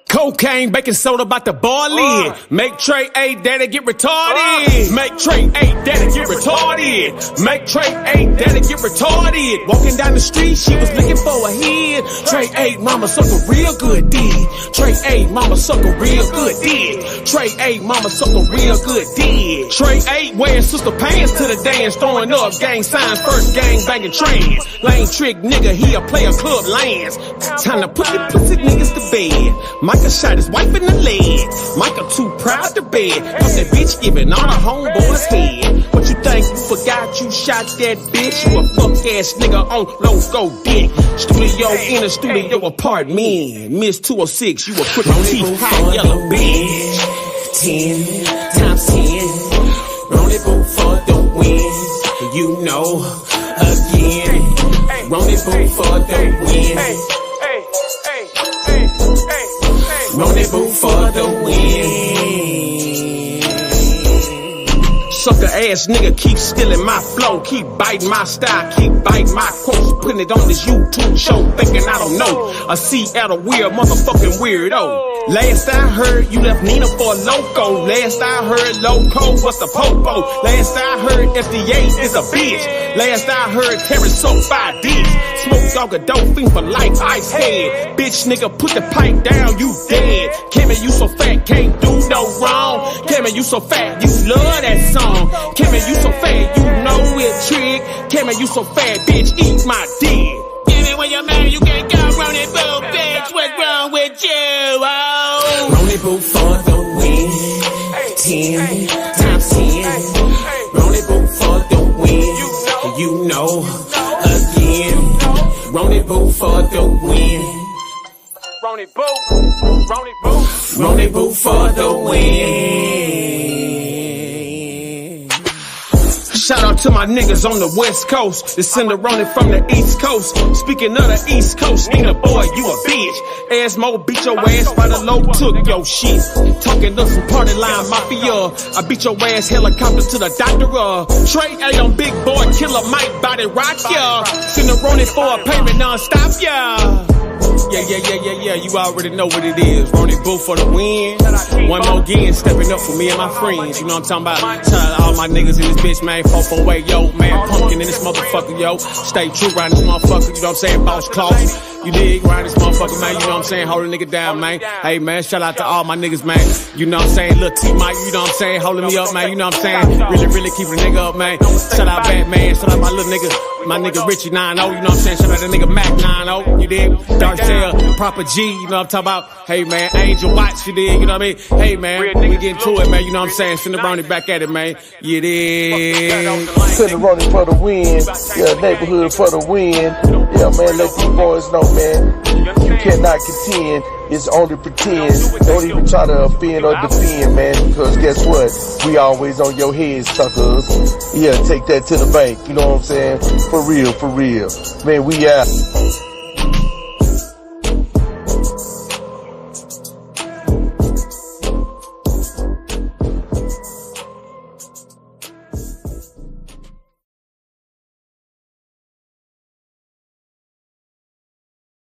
Cocaine, baking soda, about to boil in. Make Trey A daddy get retarded. Make Trey A daddy get retarded. Make Trey A daddy get retarded. Walking down the street, she was looking for a head. Trey A mama suck a real good dick. Trey A mama suck a real good dick. Trey A mama suck a real good dick. Trey A wearing sister pants to the dance, throwing up gang signs, first gang banging trans. Lame trick nigga, he a player club lands. Time to put the pussy niggas to bed. Micah shot his wife in the leg. Micah too proud to bed. Cause that bitch giving all her homeboys head. What you think you forgot you shot that bitch? You a fuck ass nigga on low-go dick. Studio in a studio apartment. Miss 206, you a pretty teeth high yellow bitch. 10 times 10. Roni boo for the win. You know, again. Roni boo for the win. Roni boo for the win. Sucker ass nigga keep stealing my flow, keep biting my style, keep biting my quotes, putting it on this YouTube show, thinking I don't know. A Seattle weird motherfucking weirdo. Last I heard, you left Nina for a loco. Last I heard, Loco was the popo. Last I heard, FDA is a bitch. Last I heard, Terrence so 5 D's. Smoke dog a dope fiend for life, ice head. Bitch nigga, put the pipe down, you dead. Kimmy, you so fat, can't do no wrong. Kimmy, you so fat, you love that song. Kimmy, you so fat, you know it trick. Kimmy, you so fat, bitch, eat my dick. Kimmy, when you're mad, you can't go Roni boo, bitch. What's wrong with you? Oh. Roni boo for the win. 10 times 10. Roni boo for the win. You know, again. Roni boo for the win. Roni boo. Roni boo. Roni boo for the win. Shout out to my niggas on the West Coast. The SendaRoni from the East Coast. Speaking of the East Coast, ain't a boy, you a bitch. Asmo beat your ass by the low, took your shit. Talking up some party line mafia. I beat your ass helicopter to the doctor. Trey A on big boy, killer Mike, body rock ya. SendaRoni for a payment non-stop ya. Yeah, you already know what it is. Roni Boo for the win. One more again, stepping up for me and my friends. You know what I'm talking about? Shout out to all my niggas in this bitch, man. 448, yo, man. Pumpkin in this motherfucker, yo. Stay true around this motherfucker, you know what I'm saying? Boss Claus. You dig? Around this motherfucker, man. You know what I'm saying? Hold a nigga down, man. Hey, man, shout out to all my niggas, man. You know what I'm saying? Lil T Mike, you know what I'm saying? Holding me up, man. You know what I'm saying? Really keeping a nigga up, man. Shout out Batman. Shout out my little nigga. My nigga Richie 9-0, you know what I'm saying? Shout out that nigga Mac 9-0, you dig? Darcel, Proper G, you know what I'm talking about? Hey, man, Angel Watts, you dig? You know what I mean? Hey, man, we getting to it, man, you know what I'm saying? SendaRoni back at it, man. You dig? SendaRoni for the win. Yeah, neighborhood for the win. Yeah, man, let these boys know, man. You cannot contend. It's only pretend. Don't even try to offend or defend, man, because guess what? We always on your heads, suckers. Yeah, take that to the bank, you know what I'm saying? For real. Man, we out.